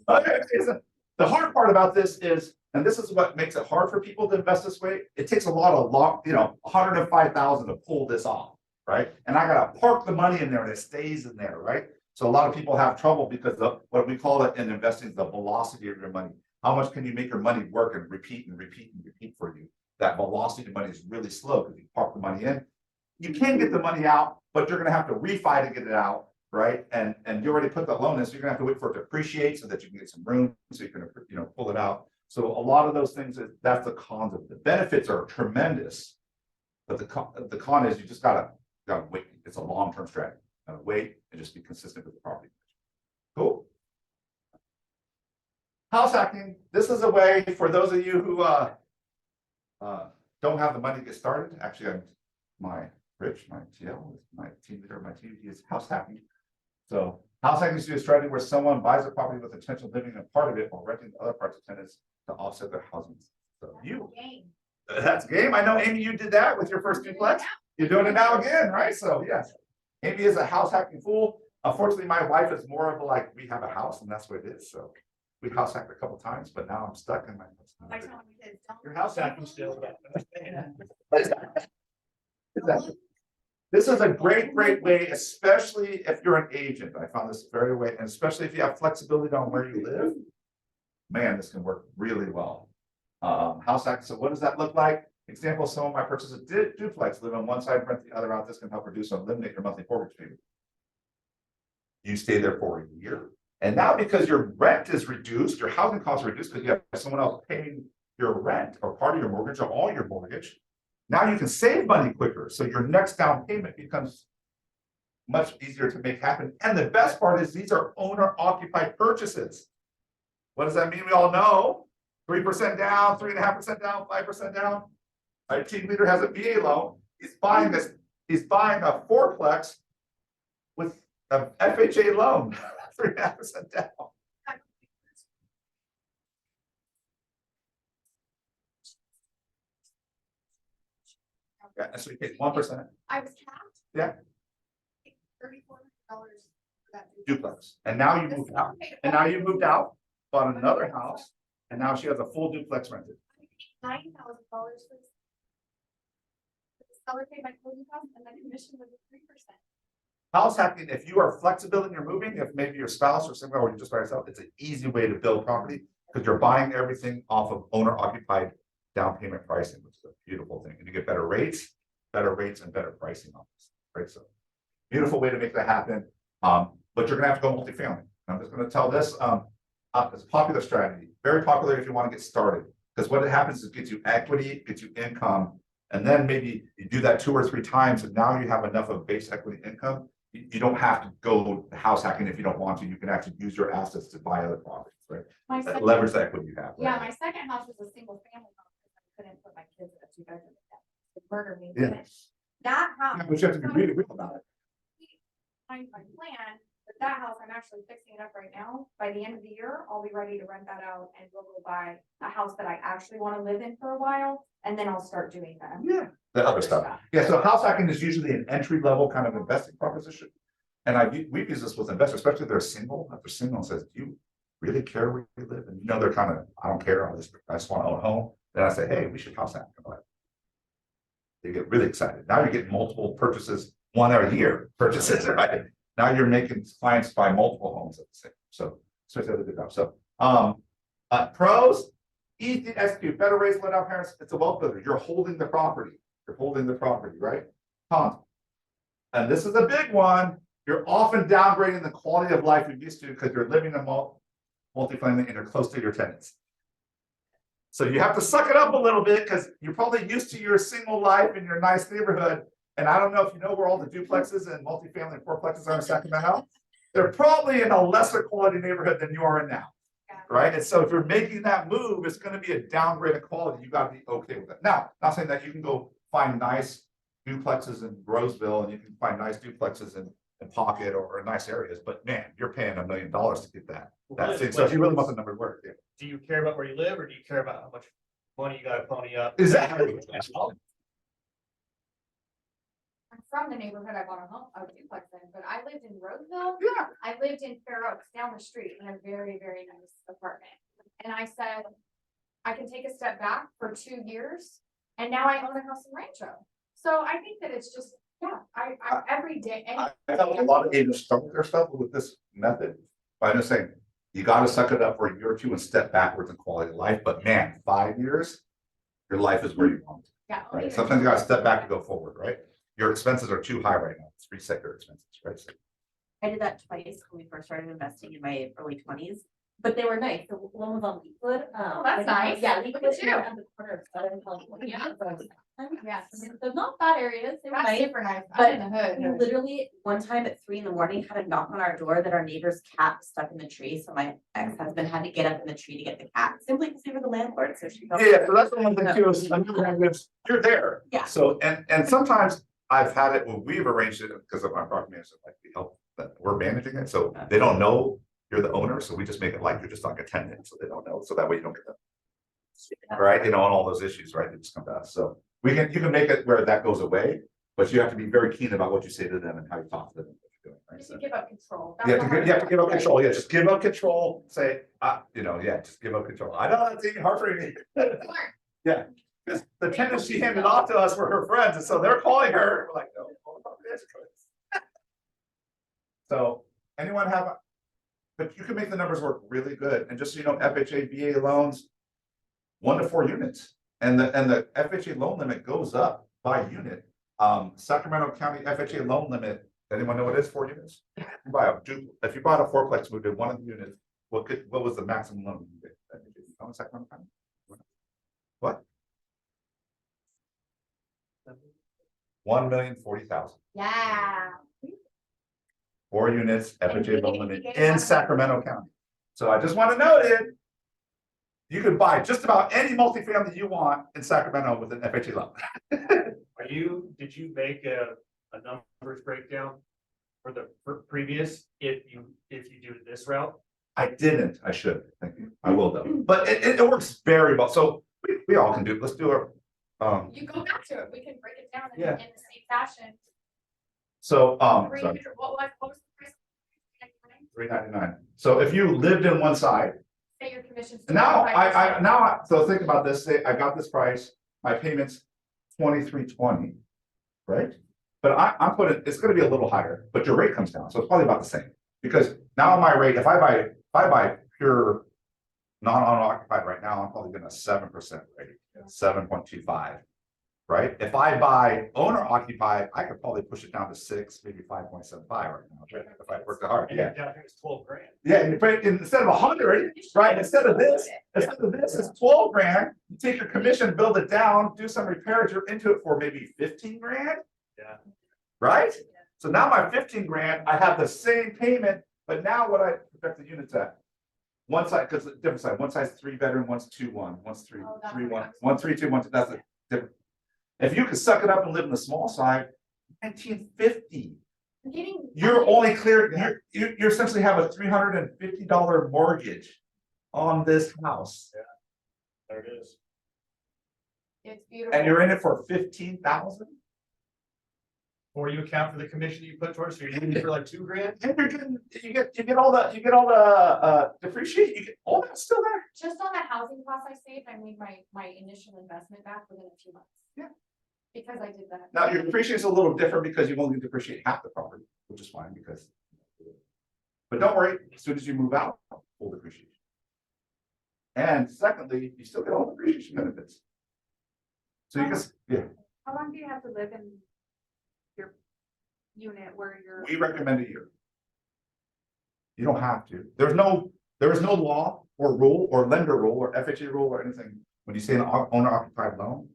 Okay, so the hard part about this is, and this is what makes it hard for people to invest this way, it takes a lot of 105,000 to pull this off, right? And I gotta park the money in there and it stays in there, right? So a lot of people have trouble because of what we call it in investing, the velocity of your money. How much can you make your money work and repeat and repeat and repeat for you? That velocity of money is really slow because you park the money in. You can get the money out, but you're gonna have to refi to get it out, right? And you already put the loan in, so you're gonna have to wait for it to appreciate so that you can get some room, so you can pull it out. So a lot of those things, that's the cons of it. The benefits are tremendous, but the con is you just gotta wait. It's a long-term strategy. Gotta wait and just be consistent with the property. Cool. House hacking. This is a way for those of you who don't have the money to get started. Actually, my TL is my team leader of my team. He is house hacking. So house hacking is a strategy where someone buys a property with intention of living in a part of it while renting the other parts to tenants to offset their housing. So that's a game. I know, Amy, you did that with your first duplex. You're doing it now again, right? So yes, Amy is a house hacking fool. Unfortunately, my wife is more of a we have a house and that's what it is. So we house hacked a couple times, but now I'm stuck in my house. Your house hacking still. This is a great way, especially if you're an agent. I found this very way, and especially if you have flexibility on where you live. Man, this can work really well. House hacking. So what does that look like? Example, some of my purchases duplex, live on one side, rent the other out. This can help reduce or eliminate your monthly mortgage payment. You stay there for a year. And now because your rent is reduced, your housing costs are reduced because you have someone else paying your rent or part of your mortgage or all your mortgage. Now you can save money quicker. So your next down payment becomes much easier to make happen. And the best part is these are owner occupied purchases. What does that mean? We all know 3% down, 3.5% down, 5% down. Our team leader has a VA loan. He's buying a fourplex with a FHA loan, 3.5% down. Yeah, so you take 1%. I was capped. Yeah. $3,400 for that. Duplex. And now you moved out. And now you moved out, bought another house, and now she has a full duplex rented. $9,000 for this. The seller paid my closing costs and the commission was 3%. House hacking, if you are flexible in your moving, if maybe your spouse or someone or you just by yourself, it's an easy way to build property because you're buying everything off of owner occupied down payment pricing, which is a beautiful thing. And you get better rates and better pricing on this, right? So beautiful way to make that happen. But you're gonna have to go multifamily. I'm just gonna tell this, it's a popular strategy, very popular if you want to get started. Because what it happens is it gets you equity, gets you income, and then maybe you do that 2 or 3 times, and now you have enough of base equity income. You don't have to go house hacking if you don't want to. You can actually use your assets to buy other properties, right? My That second- leverage the equity you have. Right? Yeah, my second house was a single family home. I couldn't put my kids in a 2-bedroom. It murdered me. Yeah. That house. Yeah, but you have to be really real about it. My plan, but that house, I'm actually fixing it up right now. By the end of the year, I'll be ready to rent that out and we'll go buy a house that I actually want to live in for a while. And then I'll start doing that. Yeah, the other stuff. Yeah, so house hacking is usually an entry level kind of investing proposition. And we've used this with investors, especially if they're single. If they're single and says, do you really care where you live? And you know, they're kind of, I don't care. I just want to own a home. Then I say, hey, we should house hack. They get really excited. Now you're getting multiple purchases, 1 a year purchases, right? Now you're making clients buy multiple homes at the same. So it's a good job. So pros, easy to execute, better raise let out parents. It's a wealth builder. You're holding the property. You're holding the property, right? Cons. And this is a big one. You're often downgrading the quality of life you're used to because you're living in multifamily and you're close to your tenants. So you have to suck it up a little bit because you're probably used to your single life in your nice neighborhood. And I don't know if you know where all the duplexes and multifamily and fourplexes are in Sacramento. They're probably in a lesser quality neighborhood than you are in now. Right. And so if you're making that move, it's going to be a downgrade of quality. You got to be okay with it. Now, not saying that you can go find nice duplexes in Roseville and you can find nice duplexes in Pocket or nice areas, but man, you're paying $1 million to get that thing. So if you really want the number to work, yeah. Do you care about where you live or do you care about how much money you gotta pony up? Exactly. I'm from the neighborhood I bought a duplex in, but I lived in Roseville. Yeah. I lived in Fair Oaks down the street in a very, very nice apartment. And I said, I can take a step back for 2 years. And now I own a house in Rancho. So I think that it's just, yeah, I every day. I help a lot of agents start their stuff with this method. By just saying, you got to suck it up for a year or 2 and step backwards in quality of life. But man, 5 years, your life is where you want it. Yeah. Right. Sometimes you got to step back to go forward, right? Your expenses are too high right now. Let's reset your expenses, right? So, I did that twice when we first started investing in my early 20s, but they were nice. The one was on Leafwood. Oh, that's nice. Yeah, Look Leafwood at is you. at the corner of Southern California. Yes. So not bad areas. They were That's nice. super nice. But I'm in the hood. We literally, one time at 3 a.m, had a knock on our door that our neighbor's cat was stuck in the tree. So my ex-husband had to get up in the tree to get the cat, simply because we were the landlord. So she felt. yeah, so that's the one thing too. Is you're there. Yeah. So and sometimes I've had it when we've arranged it because of my property management, like we help that we're managing it. So they don't know you're the owner. So we just make it like you're just like a tenant. So they don't know. So that way you don't get them. Right. You know, on all those issues, right? They just come to us. So you can make it where that goes away, but you have to be very keen about what you say to them and how you talk to them. And what you're doing, right? Just to give up control. You have to give up control. Yeah, just give up control. Say, just give up control. I know that's even hard for me. Yeah, because the tenants she handed off to us were her friends, and so they're calling her. We're like, no, so anyone have? But you can make the numbers work really good. And just so you know, FHA, VA loans, 1 to 4 units. And the FHA loan limit goes up by unit. Sacramento County FHA loan limit, anyone know what it is, 4 units? If you bought a fourplex, moved in one of the units, what was the maximum loan? You get? Sacramento County? What? 1,040,000. Yeah. 4 units, And FHA loan we limit gave in one. Sacramento County. So I just want to note it. You can buy just about any multifamily you want in Sacramento with an FHA loan. Did you make a numbers breakdown for the previous, if you do this route? I didn't, I should, thank you, I will though, but it works very well, so we all can do, let's do our, You go back to it, we can break it down in Yeah. the same fashion. so, Three sorry, hundred, what was the price? $399. So if you lived in one side, Say your commission's. now 25%. so think about this, say I got this price, my payment's $23.20, right? But I'm putting, it's gonna be a little higher, but your rate comes down, so it's probably about the same. Because now my rate, if I buy pure non-owner occupied right now, I'm probably getting a 7% rate, 7.25. Right? If I buy owner occupied, I could probably push it down to 6, maybe 5.75 right now, if I worked hard. And Yeah. down here it's 12 grand. Yeah, and you put it instead of 100, right? Instead of this, it's 12 grand. You take your commission, build it down, do some repairs, you're into it for maybe 15 grand. Yeah. Right? So now my 15 grand, I have the same payment, but now what I project the units at. One side, because the different side, one side's 3-bedroom, one's 2-1, one's 3, Oh, that's 3-1, right. 1, 3, 2, 1, 2. That's a different. If you could suck it up and live in the small side, 1950. I'm getting. You're only clear, you essentially have a $350 mortgage on this house. There it is. It's beautiful. And you're in it for 15,000? Or you account for the commission you put towards, so you're in it for like 2 grand? And you get all the depreciation, you get all that still there. Just on the housing cost I saved, I made my initial investment back within a few months. Yeah. Because I did that. Now, your depreciation is a little different because you only depreciate half the property, which is fine because. But don't worry, as soon as you move out, full depreciation. And secondly, you still get all the depreciation benefits. So you just, yeah, How long do you have to live in your unit where you're? we recommend a year. You don't have to. There is no law or rule or lender rule or FHA rule or anything. When you say an owner occupied loan,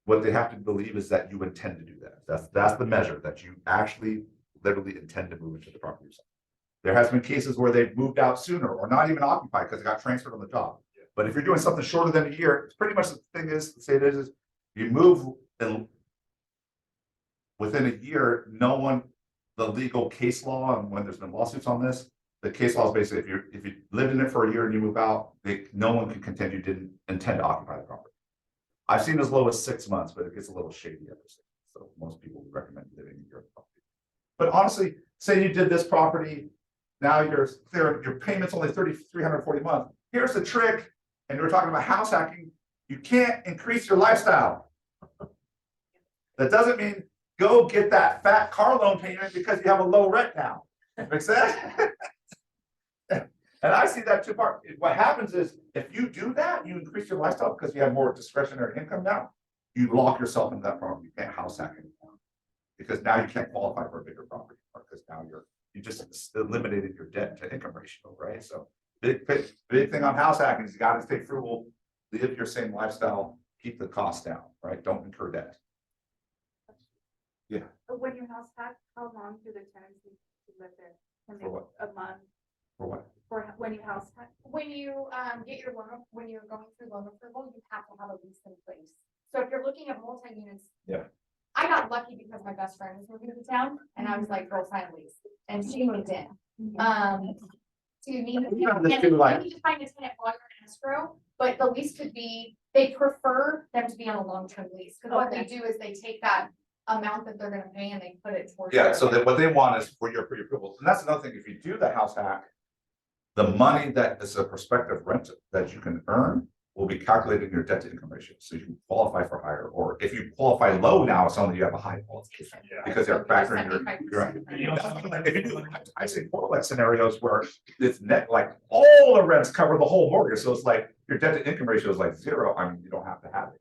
what they have to believe is that you intend to do that. That's the measure, that you actually literally intend to move into the property yourself. There has been cases where they've moved out sooner or not even occupied because they got transferred on the job. But if you're doing something shorter than a year, it's pretty much the thing is, say it is you move and within a year, no one, the legal case law, and when there's been lawsuits on this, the case law is basically if you lived in it for a year and you move out, no one can contend you didn't intend to occupy the property. I've seen as low as 6 months, but it gets a little shady after 6 months. So most people would recommend living in your property. But honestly, say you did this property, now your payment's only $340 a month. Here's the trick, and we're talking about house hacking. You can't increase your lifestyle. That doesn't mean go get that fat car loan payment because you have a low rent now. Make sense? And I see that two part. What happens is if you do that, you increase your lifestyle because you have more discretionary income now. You lock yourself into that problem. You can't house hack anymore because now you can't qualify for a bigger property because now you just eliminated your debt to income ratio, right? So big thing on house hacking is you got to stay frugal, live your same lifestyle, keep the cost down, right? Don't incur debt. Yeah. But when you house hack, how long do the tenants need to live there? Can they, For what? a month? For what? For when you house hack, when you get your loan, when you're going through loan approval, you have to have a lease in place. So if you're looking at multi-units. Yeah. I got lucky because my best friend was moving to town and I was like, girl, sign a lease, and she moved in. So you need, You have and this you too, like- need to find a tenant while you're in escrow, but the lease could be, they prefer them to be on a long-term lease. Cause what they do is they take that amount that they're gonna pay and they put it towards. Yeah, their- so that what they want is for your approval. And that's another thing, if you do the house hack, the money that is a prospective rent that you can earn will be calculated in your debt to income ratio. So you can qualify for higher, or if you qualify low now, it's only you have a high qualification. Because they're factoring your. If you do, I say fourplex scenarios where it's net, like all the rents cover the whole mortgage. So it's like your debt to income ratio is like 0. I mean, you don't have to have it.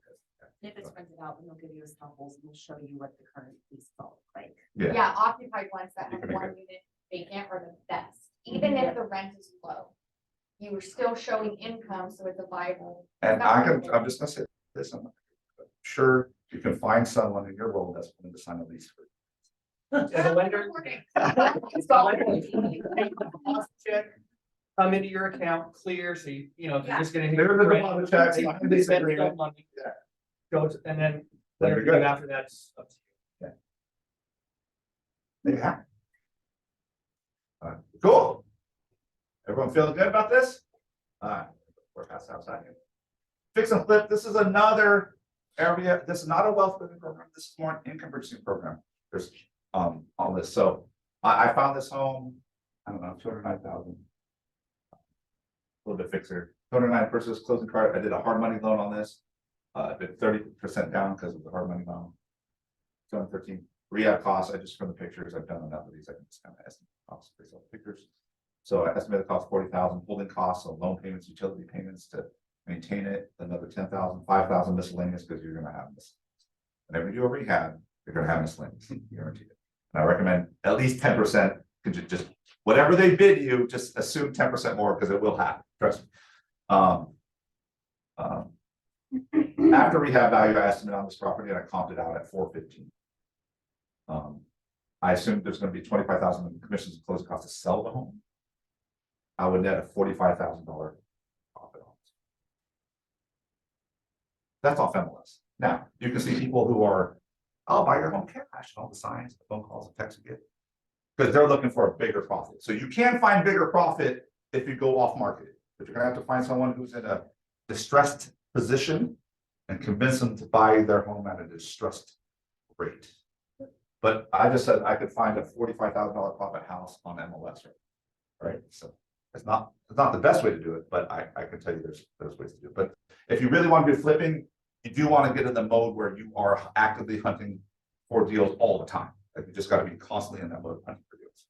If it's rented out, then they'll give you samples and we'll show you what the current lease look like. Yeah, Yeah, occupied ones that You have can make one unit vacant are the best, even if the rent is low. You are still showing income, so it's a viable. and I'm just gonna say this, I'm sure you can find someone in your role that's willing to sign a lease for you. As a lender, check, come into your account clear, so you know, if you're just gonna. hit There's a rent, deposit check, they- sign they this spend agreement. some money, Yeah. Goes, and then Then whatever you're you do good. after that's up to you. There you have it. Cool. Everyone feeling good about this? Alright, we're past outside here. Fix and flip, this is another area, this is not a wealth building program, this is more an income producing program. There's on this, so I found this home, I don't know, 209,000. A little bit fixer, 209 versus closing card, I did a hard money loan on this. Been 30% down because of the hard money loan. 213 rehab costs, I just from the pictures, I've done enough of these, I can just kind of estimate costs based on pictures. So I estimated the cost 40,000, holding costs, so loan payments, utility payments to maintain it, another 10,000, 5,000 miscellaneous, because you're gonna have this. Whenever you do a rehab, you're gonna have miscellaneous, guaranteed it. And I recommend at least 10%, could you just, whatever they bid you, just assume 10% more, because it will happen, trust me. After rehab value, I estimate on this property, and I comped it out at 415. I assumed there's gonna be 25,000 in commissions and closing costs to sell the home. I would net a $45,000 profit on it. That's off MLS. Now, you can see people who are, I'll buy your home cash, and all the signs, the phone calls, the texts you get. Because they're looking for a bigger profit. So you can find bigger profit if you go off market, but you're gonna have to find someone who's in a distressed position and convince them to buy their home at a distressed rate. But I just said I could find a $45,000 profit house on MLS, right? So it's not the best way to do it, but I can tell you there's ways to do it. But if you really want to do flipping, you do want to get in the mode where you are actively hunting for deals all the time. Like you just got to be constantly in that mode hunting for deals.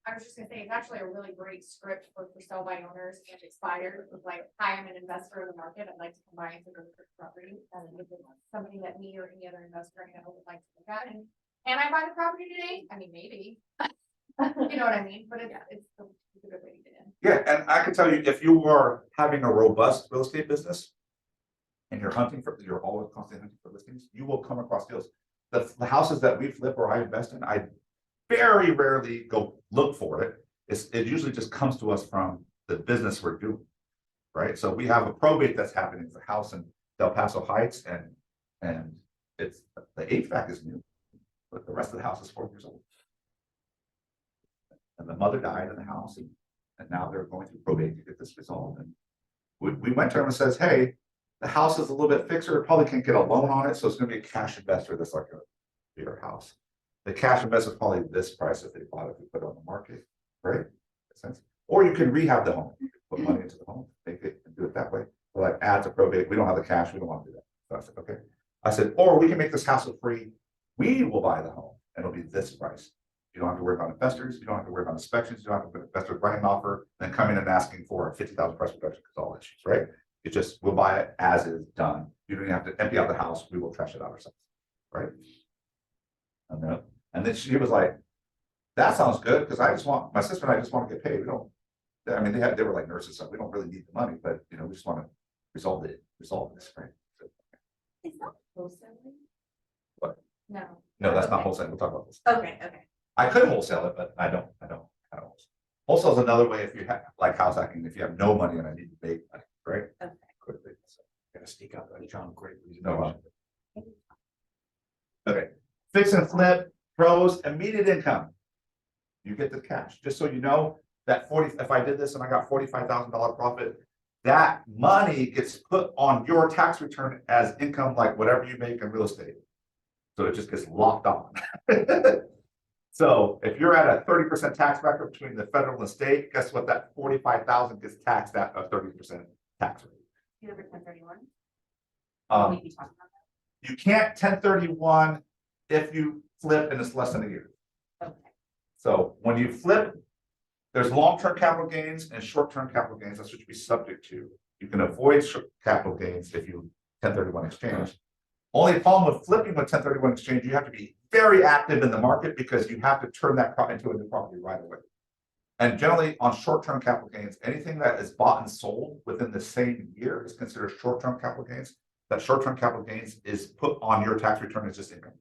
I was just gonna say, it's actually a really great script for sale by owners and expired, with like, hi, I'm an investor in the market, I'd like to combine to go for property. And if it's something that me or any other investor I know would like to look at, and can I buy the property today? I mean, maybe. You know what I mean, but it's a good way to get in. Yeah, and I can tell you, if you are having a robust real estate business and you're always constantly hunting for listings, you will come across deals. The houses that we flip or I invest in, I very rarely go look for it. It usually just comes to us from the business we're doing, right? So we have a probate that's happening for a house in Del Paso Heights, and it's the HVAC is new, but the rest of the house is 4 years old. And the mother died in the house, and now they're going through probate to get this resolved. And we went to him and says, hey, the house is a little bit fixer, probably can't get a loan on it, so it's gonna be a cash investor that's like a bigger house. The cash investor is probably this price if they bought it, we put it on the market, right? Makes sense. Or you can rehab the home, you can put money into the home, make it and do it that way. But like add to probate, we don't have the cash, we don't want to do that. So I said, okay. I said, or we can make this hassle free. We will buy the home and it'll be this price. You don't have to worry about investors, you don't have to worry about inspections, you don't have to put investors writing an offer, then coming and asking for a 50,000 price reduction because all issues, right? It just, we'll buy it as is done. You don't even have to empty out the house, we will trash it out ourselves, right? And then she was like, that sounds good, because my sister and I just want to get paid. We don't, I mean, they were like nurses, so we don't really need the money, but we just want to resolve this, right? So, Is that wholesaling? What? No. No, that's not Okay. wholesale, we'll talk about this. Okay, okay. I could wholesale it, but I don't wholesale. Wholesale is another way if you have, like house hacking, if you have no money and I need to make money, right? Okay. Quickly. So, Gotta sneak out that John Great. No, okay, fix and flip, pros, immediate income. You get the cash, just so you know that if I did this and I got $45,000 profit, that money gets put on your tax return as income, like whatever you make in real estate. So it just gets locked on. So if you're at a 30% tax bracket between the federal and the state, guess what? That 45,000 gets taxed at a 30% tax rate. You have a 1031? Um, We talking about You can't 1031 if you flip and it's less than a year. that? Okay. So when you flip, there's long-term capital gains and short-term capital gains. That's what you'd be subject to. You can avoid capital gains if you 1031 exchange. Only problem with flipping with 1031 exchange, you have to be very active in the market because you have to turn that into a new property right away. And generally on short-term capital gains, anything that is bought and sold within the same year is considered short-term capital gains. That short-term capital gains is put on your tax return as just income.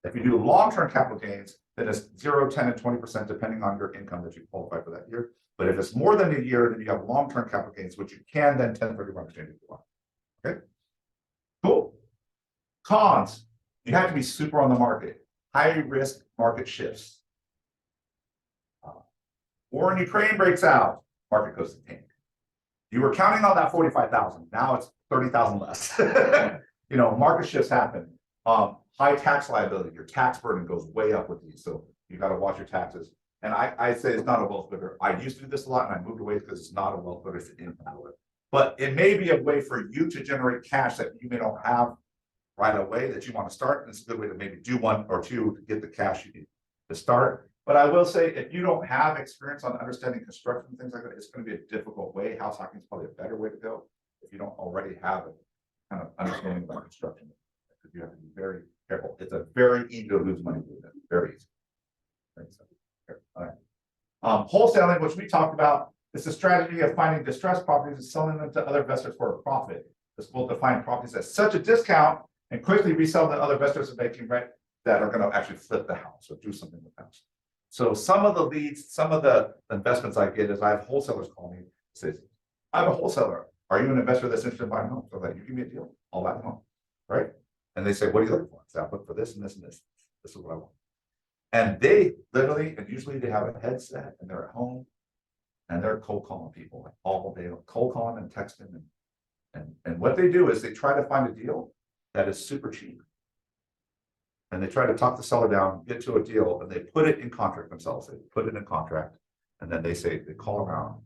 If you do long-term capital gains, then it's 0, 10, and 20% depending on your income that you qualify for that year. But if it's more than a year, then you have long-term capital gains, which you can then 1031 exchange if you want. Okay, cool. Cons, you have to be super on the market. High risk market shifts. War in Ukraine breaks out, market goes to tank. You were counting on that 45,000. Now it's 30,000 less. You know, market shifts happen. High tax liability, your tax burden goes way up with these. So you got to watch your taxes. And I say it's not a wealth builder. I used to do this a lot and I moved away because it's not a wealth builder, it's an income builder. But it may be a way for you to generate cash that you may not have right away that you want to start. And it's a good way to maybe do 1 or 2 to get the cash you need to start. But I will say, if you don't have experience on understanding construction and things like that, it's going to be a difficult way. House hacking is probably a better way to go if you don't already have a kind of understanding about construction. Because you have to be very careful. It's a very easy to lose money with it. Very easy. Right, so, all right. Wholesaling, which we talked about, is a strategy of finding distressed properties and selling them to other investors for a profit. This will define properties at such a discount and quickly resell to other investors and making rent that are going to actually flip the house or do something with the house. So some of the leads, some of the investments I get is I have wholesalers call me, says, I have a wholesaler. Are you an investor that's interested in buying homes? So I'm like, you give me a deal, I'll buy the home. Right? And they say, what are you looking for? I say, I'll look for this and this and this. This is what I want. And they literally, and usually they have a headset and they're at home and they're cold calling people like all day, cold calling and texting. And what they do is they try to find a deal that is super cheap. And they try to talk the seller down, get to a deal, and they put it in contract themselves. They put it in contract, and then they call around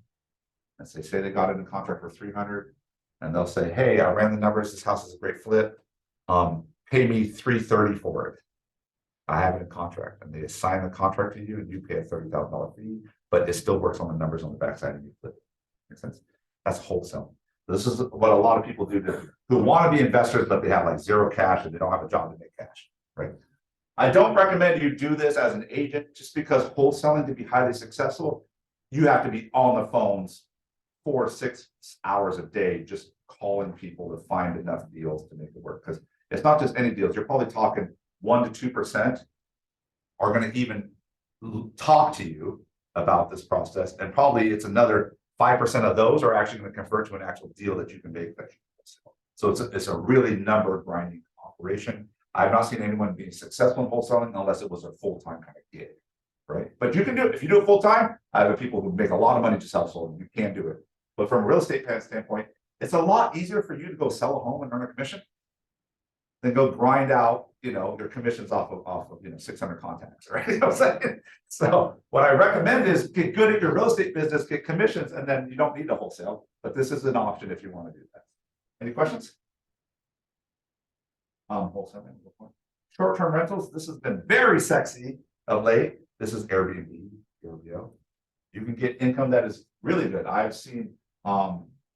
and say they got it in contract for 300, and they'll say, hey, I ran the numbers. This house is a great flip. Pay me 330 for it. I have it in contract, and they assign the contract to you, and you pay a $30,000 fee, but it still works on the numbers on the backside, and you flip. Makes sense? That's wholesale. This is what a lot of people do who want to be investors, but they have like zero cash and they don't have a job to make cash. Right. I don't recommend you do this as an agent just because wholesaling to be highly successful, you have to be on the phones 4 to 6 hours a day, just calling people to find enough deals to make it work. Because it's not just any deals. You're probably talking 1 to 2% are going to even talk to you about this process. And probably it's another 5% of those are actually going to convert to an actual deal that you can make. So it's a really number grinding operation. I've not seen anyone being successful in wholesaling unless it was a full-time kind of gig, right? But you can do it. If you do it full-time, I have people who make a lot of money just household. You can do it. But from a real estate standpoint, it's a lot easier for you to go sell a home and earn a commission than go grind out, you know, your commissions off of 600 contacts, right? You know what I'm saying? So what I recommend is get good at your real estate business, get commissions, and then you don't need to wholesale. But this is an option if you want to do that. Any questions? Wholesaling. Short-term rentals. This has been very sexy of late. This is Airbnb. You can get income that is really good. I've seen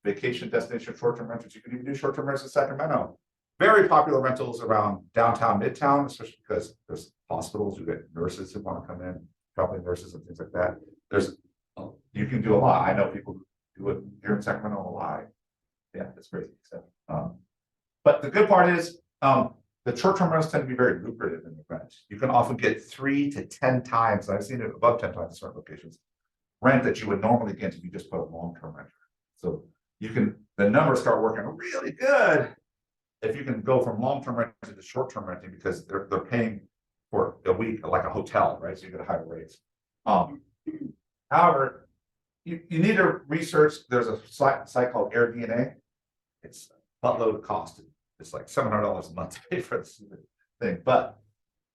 vacation destination short-term rentals. You can even do short-term rentals in Sacramento. Very popular rentals around downtown, midtown, especially because there's hospitals. You get nurses who want to come in, traveling nurses and things like that. You can do a lot. I know people who do it here in Sacramento a lot. Yeah, it's crazy. So, but the good part is the short-term rentals tend to be very lucrative in the rent. You can often get 3 to 10 times. I've seen it above 10 times in certain locations. Rent that you would normally get if you just put a long-term renter. So the numbers start working really good if you can go from long-term renting to short-term renting because they're paying for a week like a hotel, right? So you get a higher rates. However, you need to research. There's a site called Airbnb. It's a buttload of cost. It's like $700 a month to pay for this thing, but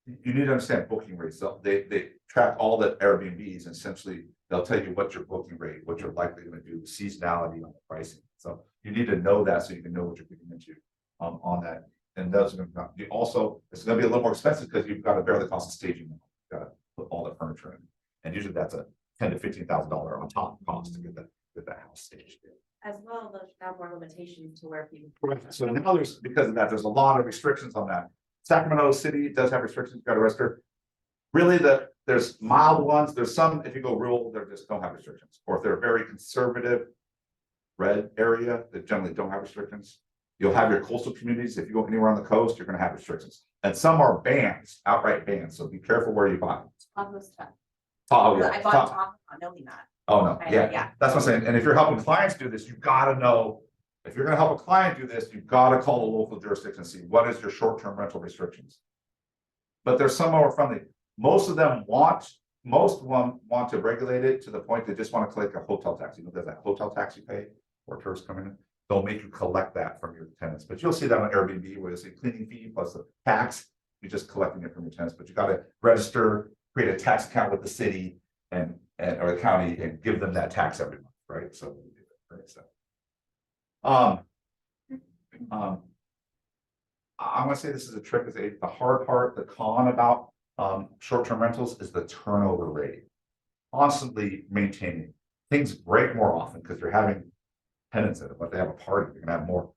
you need to understand booking rates. So they track all the Airbnbs and essentially they'll tell you what your booking rate, what you're likely going to do, seasonality on the pricing. So you need to know that so you can know what you're getting into on that. And those are going to be also, it's going to be a little more expensive because you've got to bear the cost of staging. You've got to put all the furniture in, and usually that's a $10,000 to $15,000 on top cost to get that house staged. as well, there's now more limitations to where people. Correct. So now because of that, there's a lot of restrictions on that. Sacramento City does have restrictions, you gotta register. Really, there's mild ones, there's some, if you go rural, they just don't have restrictions, or if they're very conservative. Red area, they generally don't have restrictions. You'll have your coastal communities, if you go anywhere on the coast, you're gonna have restrictions. And some are bans, outright bans, so be careful where you buy. Tahoe's tough. Oh, yeah. I bought Tahoe not knowing that. Oh, no, yeah, Yeah. that's what I'm saying, and if you're helping clients do this, you gotta know. If you're gonna help a client do this, you've gotta call the local jurisdiction and see what is your short-term rental restrictions. But there's some more friendly, most of them want to regulate it to the point they just wanna collect a hotel tax, you know, there's that hotel tax you pay, or tourists coming in. They'll make you collect that from your tenants, but you'll see that on Airbnb where they say cleaning fee plus the tax, you're just collecting it from your tenants, but you gotta register, create a tax account with the city or the county and give them that tax every month, right? So, right, so. I'm gonna say this is a trick, the hard part, the con about short-term rentals is the turnover rate. Constantly maintaining, things break more often because you're having tenants in it, but they have a party, you're gonna have more,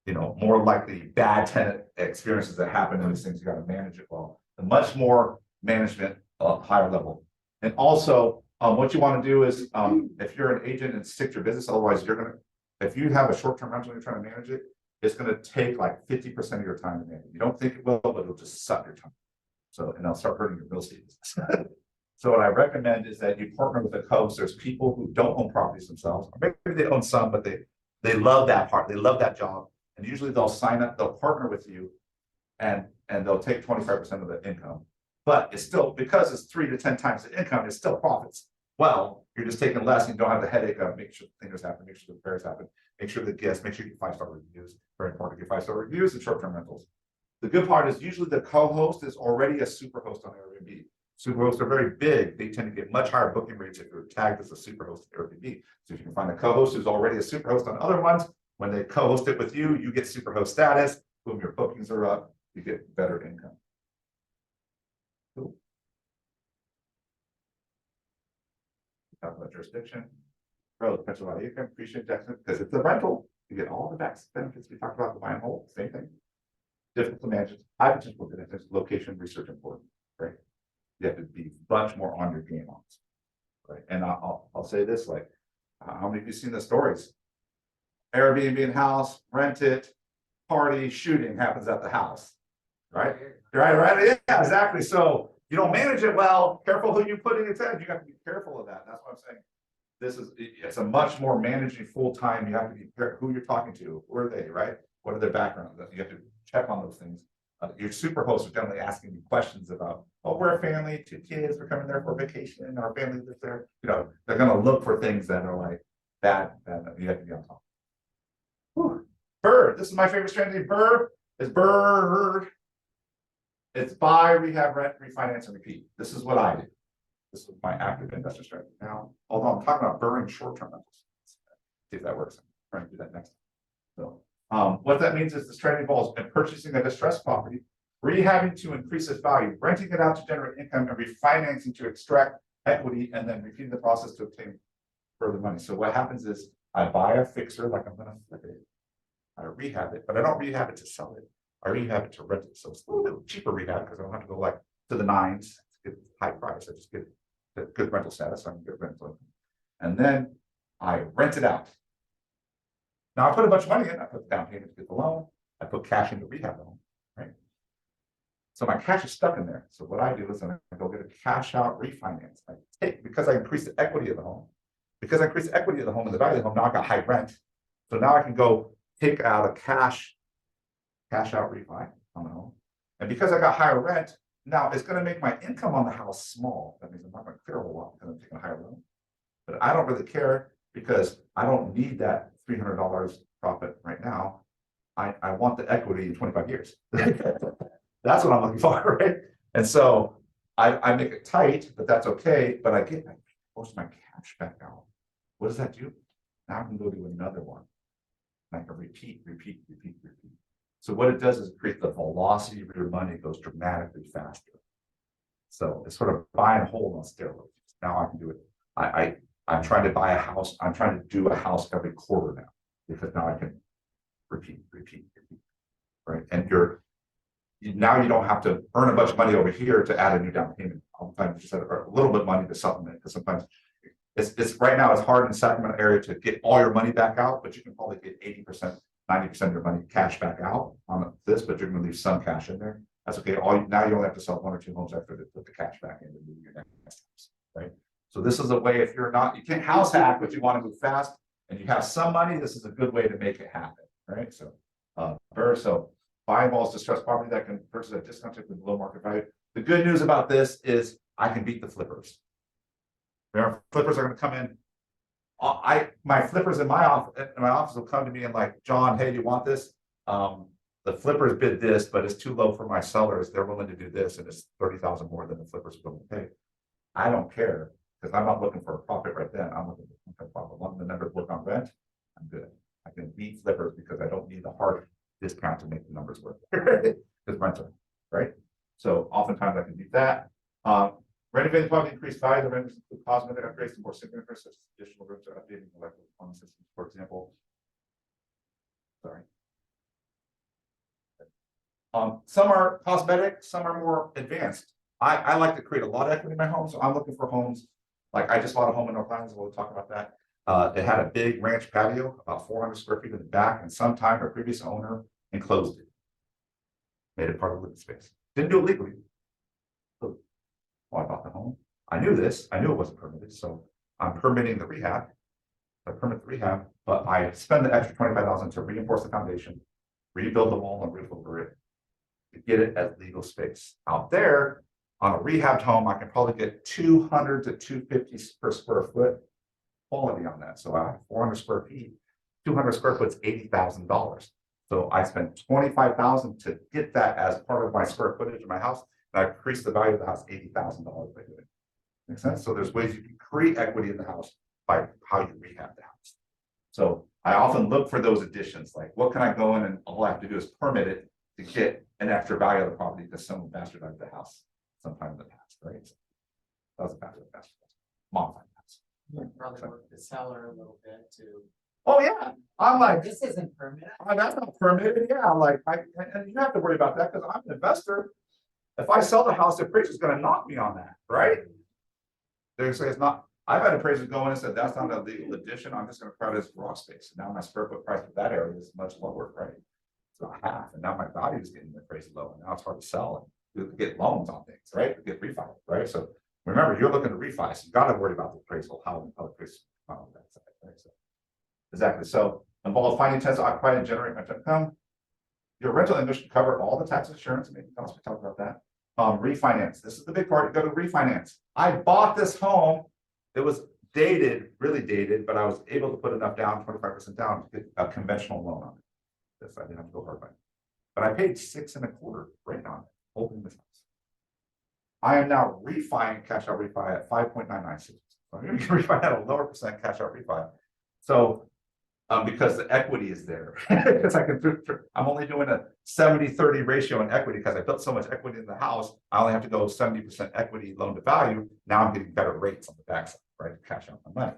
you know, more likely bad tenant experiences that happen in these things, you gotta manage it well. And much more management, higher level. And also, what you wanna do is, if you're an agent and stick to your business, otherwise you're gonna, if you have a short-term rental and you're trying to manage it, it's gonna take like 50% of your time to manage. You don't think it will, but it'll just suck your time. So, and they'll start hurting your real estate business. So what I recommend is that you partner with a co-host. There's people who don't own properties themselves. Maybe they own some, but they love that part. They love that job. And usually they'll sign up, they'll partner with you and they'll take 25% of the income. But it's still, because it's 3 to 10 times the income, it's still profits. Well, you're just taking less and you don't have the headache of make sure things happen, make sure the repairs happen, make sure the guests, make sure you get 5-star reviews. Very important to get 5-star reviews and short-term rentals. The good part is usually the co-host is already a super host on Airbnb. Superhosts are very big. They tend to get much higher booking rates if you're tagged as a superhost at Airbnb. So if you can find a co-host who's already a superhost on other ones, when they co-host it with you, you get superhost status. Boom, your bookings are up. You get better income. Cool. Talk about jurisdiction. Relative Pennsylvania income, appreciate that because it's a rental. You get all the tax benefits we talked about, the buy and hold, same thing. Difficult to manage. High potential benefits, location, research important, right? You have to be much more on your game on this, right? And I'll say this, like, how many of you seen the stories? Airbnb in house, rent it, party, shooting happens at the house, right? Right, yeah, exactly. So you don't manage it well, careful who you put in your tent. You have to be careful of that. That's what I'm saying. It's a much more managing full time. You have to be who you're talking to, who are they, right? What are their backgrounds? You have to check on those things. Your super hosts are generally asking you questions about, oh, we're a family, 2 kids, we're coming there for vacation, our family lives there. You know, they're gonna look for things that are like bad, you have to be on top. Whew. Bird, this is my favorite strategy. Bird is bird. It's buy, rehab, rent, refinance, and repeat. This is what I do. This is my active investor strategy. Now, although I'm talking about burning short-term rentals, see if that works. I'm trying to do that next time. So what that means is the strategy involves in purchasing a distressed property, rehabbing to increase its value, renting it out to generate income, and refinancing to extract equity, and then repeating the process to obtain further money. So what happens is I buy a fixer, like I'm gonna flip it. I rehab it, but I don't rehab it to sell it. I rehab it to rent it. So it's a little bit cheaper rehab because I don't have to go like to the 9s to get high price. I just get the good rental status. So I can get rental. And then I rent it out. Now I put a bunch of money in. I put down payment to get the loan. I put cash into rehab the home, right? So my cash is stuck in there. So what I do is I go get a cash out refinance. I take, because I increase the equity of the home. Because I increase the equity of the home and the value of the home, now I got high rent. So now I can go take out a cash out refi on the home. And because I got higher rent, now it's going to make my income on the house small. That means I'm not going to clear a whole lot because I'm taking a higher loan. But I don't really care because I don't need that $300 profit right now. I want the equity in 25 years. That's what I'm looking for, right? And so I make it tight, but that's okay. But I get most of my cash back out. What does that do? Now I can go do another one. And I can repeat. So what it does is create the velocity of your money goes dramatically faster. So it's sort of buy and hold on steroids. Now I can do it. I I'm trying to buy a house, I'm trying to do a house every quarter now, because now I can repeat, right? And now you don't have to earn a bunch of money over here to add a new down payment. Sometimes you just have a little bit of money to supplement, because sometimes it's right now it's hard in the Sacramento area to get all your money back out, but you can probably get 80%, 90% of your money cash back out on this, but you're gonna leave some cash in there. That's okay. Now you only have to sell 1 or 2 homes after to put the cash back in and move your next house, right? So this is a way, if you're not, you can't house hack, but you want to move fast and you have some money, this is a good way to make it happen, right? So, buy involves distressed property that can purchase at discounted with below market value. The good news about this is I can beat the flippers. Flippers are going to come in. My flippers in my office will come to me and like, John, hey, do you want this? The flippers bid this, but it's too low for my sellers. They're willing to do this, and it's 30,000 more than the flippers are willing to pay. I don't care, because I'm not looking for a profit right then. I'm looking for a profit. Once the numbers work on rent, I'm good. I can beat flippers because I don't need the hard discount to make the numbers work. Because rental, right? So oftentimes I can beat that. Renovating property increased value, the renters include cosmetic upgrades and more significant, such as additional rooms or updating electrical plumbing systems, for example. Sorry. Some are cosmetic, some are more advanced. I like to create a lot of equity in my home, so I'm looking for homes. Like I just bought a home in North Island, we'll talk about that. It had a big ranch patio, about 400 square feet in the back, and sometime a previous owner enclosed it. Made it part of the living space. Didn't do it legally. So, I bought the home. I knew this. I knew it wasn't permitted, so I'm permitting the rehab. I permit the rehab, but I spend the extra $25,000 to reinforce the foundation, rebuild the wall and roof over it, to get it as legal space. Out there, on a rehabbed home, I can probably get 200 to 250 per square foot quality on that. So I have 400 square feet, 200 square foot is $80,000. So I spent $25,000 to get that as part of my square footage of my house, and I increased the value of the house $80,000 by doing it. Makes sense? So there's ways you can create equity in the house by how you rehab the house. So I often look for those additions, like what can I go in and all I have to do is permit it to get an extra value of the property because someone bastardized the house sometime in the past, right? So that was a bastardized modified house. Probably work the seller a little bit too. Oh yeah, I'm like, This isn't permitted. that's not permitted. Yeah, like and you have to worry about that because I'm an investor. If I sell the house, the appraiser's going to knock me on that, right? They say it's not. I've had appraisers go in and said that's not a legal addition. I'm just going to credit as raw space. And now my square foot price for that area is much lower, right? So half, and now my value is getting appraised low, and now it's hard to sell and get loans on things, right? To get refi, right? So remember, you're looking to refi, so you got to worry about the appraisal, how the appraisal on that side, right? So exactly. So involve finding tenants to occupy and generate rental income. Your rental income should cover all the tax insurance and anything else. We talked about that. Refinance. This is the big part. You go to refinance. I bought this home. It was dated, really dated, but I was able to put enough down, 25% down, to get a conventional loan on it. This I didn't have to go hard by. But I paid 6 1/4 rate on it, holding this house. I am now refining cash out refi at 5.996. So I'm going to refi at a lower percent cash out refi. So because the equity is there, because I can, I'm only doing a 70-30 ratio in equity because I built so much equity in the house. I only have to go 70% equity loan to value. Now I'm getting better rates on the backside, right? To cash out my money.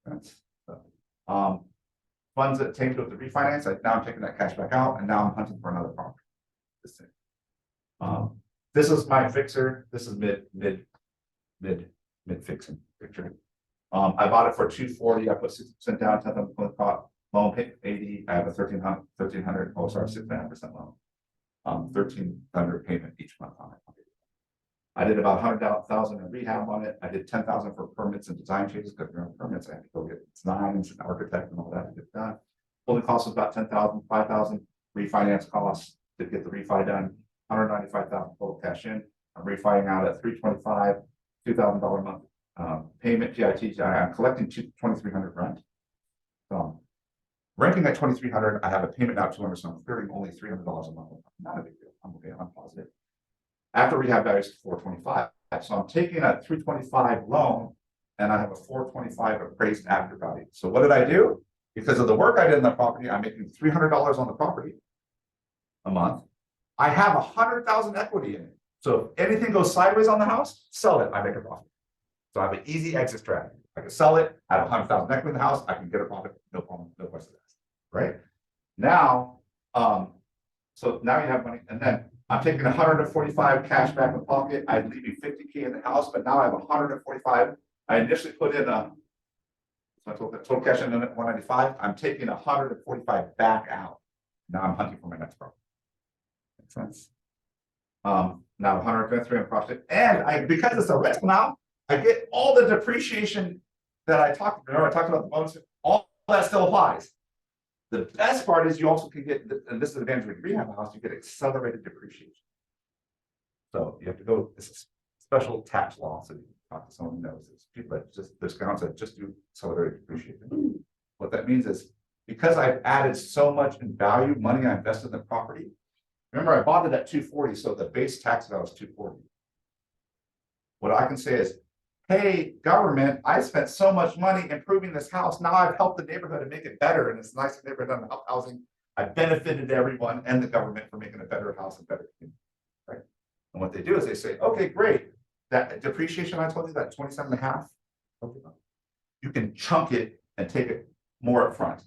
That's funds that obtained with the refinance. Now I'm taking that cash back out, and now I'm hunting for another property. This is my fixer. This is mid fixing picture. I bought it for $240. I put 6% down, 10th on the cost. Loan pay 80. I have a 1,300. Oh, sorry, 6.5% loan. 1,300 payment each month on it. I did about 100,000 in rehab on it. I did 10,000 for permits and design changes because you're on permits. I had to go get designs and architect and all that to get done. Holding cost was about 10,000, 5,000 refinance costs to get the refi done. 195,000 total cash in. I'm refining out at 325, $2,000 a month. Payment PIT. I'm collecting 2,300 rent. Renting at 2,300. I have a payment now 200, so I'm clearing only $300 a month. Not a big deal. I'm okay. I'm positive. After rehab value is 425. So I'm taking a 325 loan, and I have a 425 appraised after value. So what did I do? Because of the work I did in the property, I'm making $300 on the property a month. I have 100,000 equity in it. So if anything goes sideways on the house, sell it. I make a profit. So I have an easy exit strategy. I can sell it, I have 100,000 equity in the house, I can get a profit, no problem, no questions asked, right? Now, so now you have money, and then I'm taking 145 cash back in the pocket, I'm leaving 50K in the house, but now I have 145. I initially put in so I total cash in at 195, I'm taking 145 back out. Now I'm hunting for my next property. Makes sense? Now 123 in profit, and because it's a rental now, I get all the depreciation that I talked about the bonus, all that still applies. The best part is you also can get, and this is the advantage with rehab house, you get accelerated depreciation. So you have to go, this is special tax law, so you can talk to someone who knows this. People that just, there's accounts that just do accelerated depreciation. What that means is, because I've added so much in value, money I invested in the property. Remember, I bought it at 240, so the base tax value was 240. What I can say is, hey, government, I spent so much money improving this house. Now I've helped the neighborhood and make it better. And it's a nice neighborhood and housing. I benefited everyone and the government for making a better house and better community, right? And what they do is they say, okay, great. That depreciation I told you, that 27.5, you can chunk it and take it more upfront.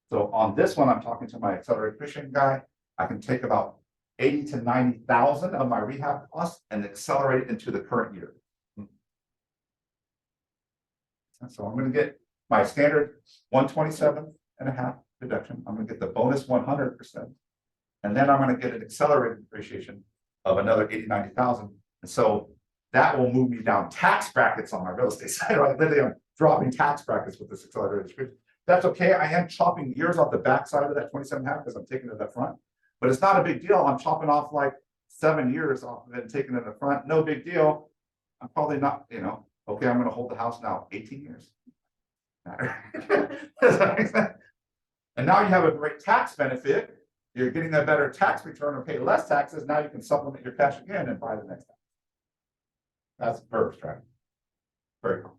So on this one, I'm talking to my accelerated depreciation guy. I can take about 80 to 90,000 of my rehab costs and accelerate it into the current year. And so I'm going to get my standard 127.5 deduction. I'm going to get the bonus 100%. And then I'm going to get an accelerated depreciation of another 80, 90,000. And so that will move me down tax brackets on my real estate side, right? Literally, I'm dropping tax brackets with this accelerated depreciation. That's okay. I am chopping years off the backside of that 27.5 because I'm taking it up front. But it's not a big deal. I'm chopping off like 7 years off of it and taking it up front. No big deal. I'm probably not, okay, I'm going to hold the house now 18 years. Does that make sense? And now you have a great tax benefit. You're getting a better tax return or pay less taxes. Now you can supplement your cash again and buy the next house. That's very strategy. Very cool.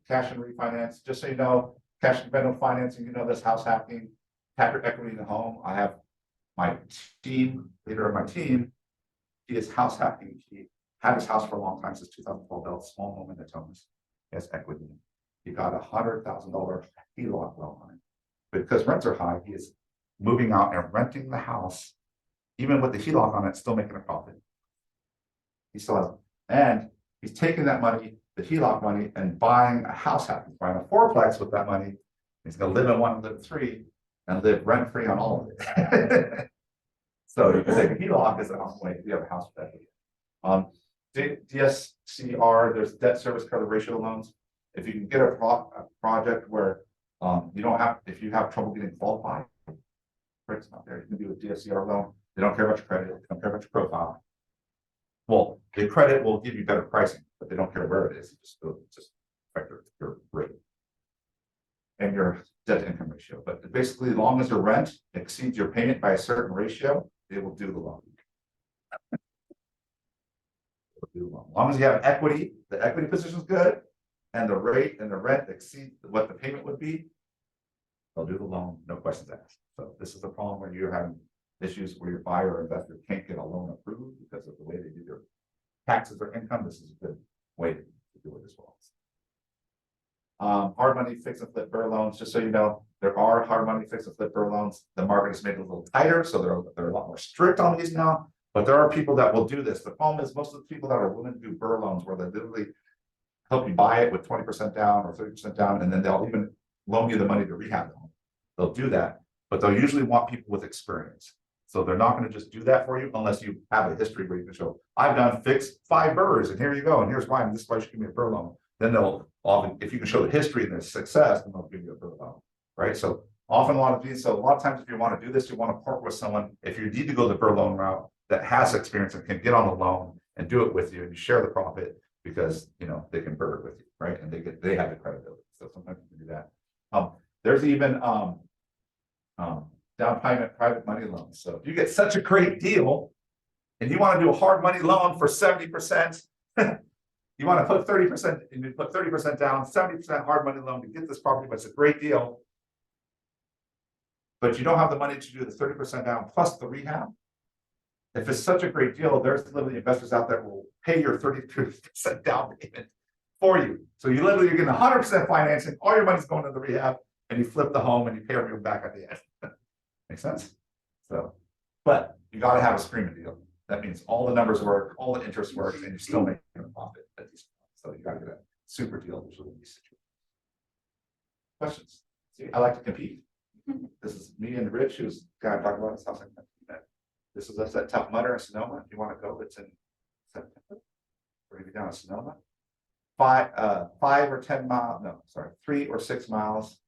Cash and refinance. Just so you know, cash and rental financing, this house hacking, tap your equity in the home. I have my team, leader of my team, he is house hacking. He had his house for a long time, since 2012, built small home in the Thomas. He has equity. He got $100,000 HELOC loan on it. Because rents are high, he is moving out and renting the house, even with the HELOC on it, still making a profit. He still has, and he's taking that money, the HELOC money, and buying a house hack. He's buying a fourplex with that money. He's going to live in one, live in three, and live rent free on all of it. So you can say HELOC is an awesome way if you have a house with equity. DSCR, there's debt service coverage ratio loans. If you can get a project where you don't have, if you have trouble getting qualified, it's not there. You can do a DSCR loan. They don't care about your credit, they don't care about your profile. Well, the credit will give you better pricing, but they don't care where it is. Just affect your rate and your debt to income ratio. But basically, as long as your rent exceeds your payment by a certain ratio, they will do the loan. As long as you have equity, the equity position is good, and the rate and the rent exceed what the payment would be, they'll do the loan, no questions asked. So this is a problem where you're having issues where your buyer or investor can't get a loan approved because of the way they do their taxes or income. This is a good way to do it as well. Hard money fix and flip BRRRR loans, just so you know, there are hard money fix and flip BRRRR loans. The market is made a little tighter, so they're a lot more strict on these now. But there are people that will do this. The problem is most of the people that are willing to do BRRRR loans, where they literally help you buy it with 20% down or 30% down, and then they'll even loan you the money to rehab them. They'll do that, but they'll usually want people with experience. So they're not going to just do that for you unless you have a history where you can show, I've done fixed 5 BRRRRs, and here you go, and here's why, and this is why you should give me a BRRRR loan. Then they'll often, if you can show the history and the success, then they'll give you a BRRRR loan, right? So often a lot of times if you want to do this, you want to partner with someone, if you need to go the BRRRR loan route, that has experience and can get on the loan and do it with you, and you share the profit because they can BRRRR with you, right? And they have the credibility. So sometimes you can do that. There's even down payment private money loans. So if you get such a great deal and you want to do a hard money loan for 70%, you want to put 30%, and you put 30% down, 70% hard money loan to get this property, but it's a great deal. But you don't have the money to do the 30% down plus the rehab. If it's such a great deal, there's literally investors out there will pay your 32% down payment for you. So you literally, you're getting 100% financing, all your money's going to the rehab, and you flip the home and you pay everyone back at the end. Make sense? So, but you gotta have a screaming deal. That means all the numbers work, all the interest works, and you still make a profit at these points. So you gotta get a super deal usually in these situations. Questions? See, I like to compete. This is me and Rich, who's kind of talking about his house. This is us at Tough Mudder in Sonoma. If you want to go, it's in September. We're gonna be down in Sonoma. 5 or 10 miles, no, sorry, 3 or 6 miles.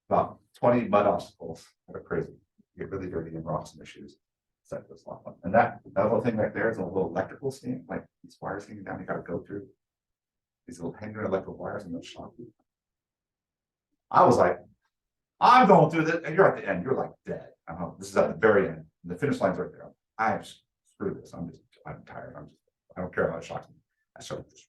About 20 mud obstacles that are crazy. You get really dirty and rocks in your shoes. So that's a lot of fun. And that little thing right there is a little electrical scheme, like these wires hanging down, you gotta go through. These little hanger electrical wires and they'll shock you. I was like, I'm going through this, and you're at the end, you're like dead. This is at the very end. The finish line's right there. I'm screw this. I'm tired. I don't care how it shocks me. I started this.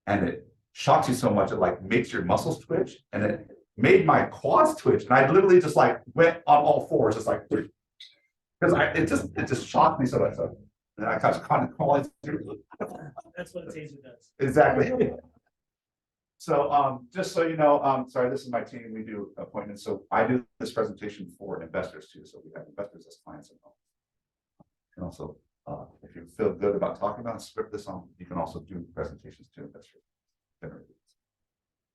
And it shocks you so much, it like makes your muscles twitch, and it made my quads twitch. And I literally just like went on all fours, just like because it just shocked me so much. So, and I kind of crawling through. That's what a taser does. Exactly. So just so you know, sorry, this is my team. We do appointments. So I do this presentation for investors too. So we have investors as clients and also if you feel good about talking about and script this on, you can also do presentations to investors.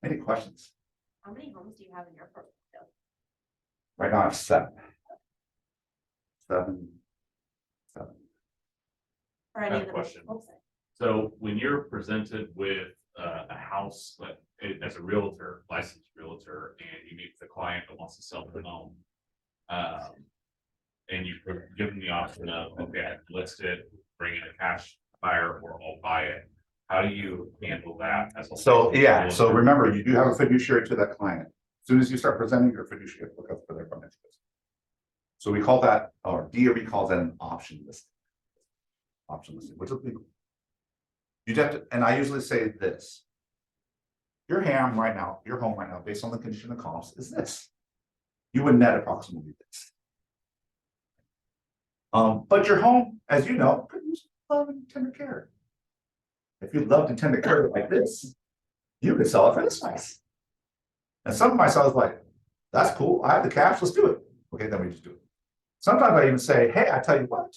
Any questions? How many homes do you have in your portfolio? Right now I have 7. 7. For I any have of a the question. oops, So when you're presented with a house, like as a realtor, licensed realtor, and you meet with a client that wants to sell their home. And you give them the option of, okay, I can list it, bring in a cash buyer, or I'll buy it. How do you handle that as a? So yeah, so remember, you do have a fiduciary to that client. As soon as you start presenting your fiduciary, look up for their financial business. So we call that, or DRE calls that an option listing. Option listing, which is legal. You'd have to, and I usually say this. Your home right now, based on the condition of comps, is this. You would net approximately this. But your home, as you know, could use love and tender care. If you loved and tender care like this, you could sell it for this price. And some of my sellers like, that's cool. I have the cash. Let's do it. Okay, then we just do it. Sometimes I even say, hey, I tell you what,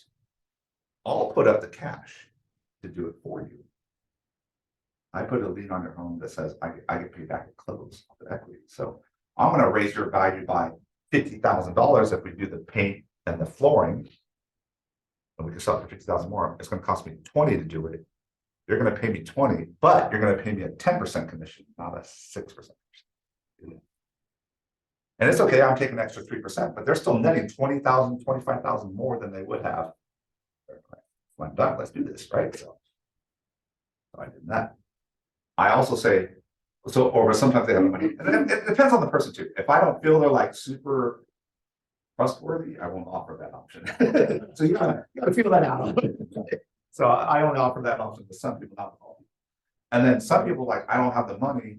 I'll put up the cash to do it for you. I put a lien on your home that says I get paid back at close of the equity. So I'm going to raise your value by $50,000 if we do the paint and the flooring. And we can sell it for $50,000 more. It's going to cost me $20 to do it. You're going to pay me $20, but you're going to pay me a 10% commission, not a 6% commission. And it's okay, I'm taking an extra 3%, but they're still netting $20,000, $25,000 more than they would have. When I'm done, let's do this, right? So I did that. I also say, so, or sometimes they have money, and it depends on the person too. If I don't feel they're like super trustworthy, I won't offer that option. So you gotta feel that out. So I only offer that option to some people, not all. And then some people like, I don't have the money.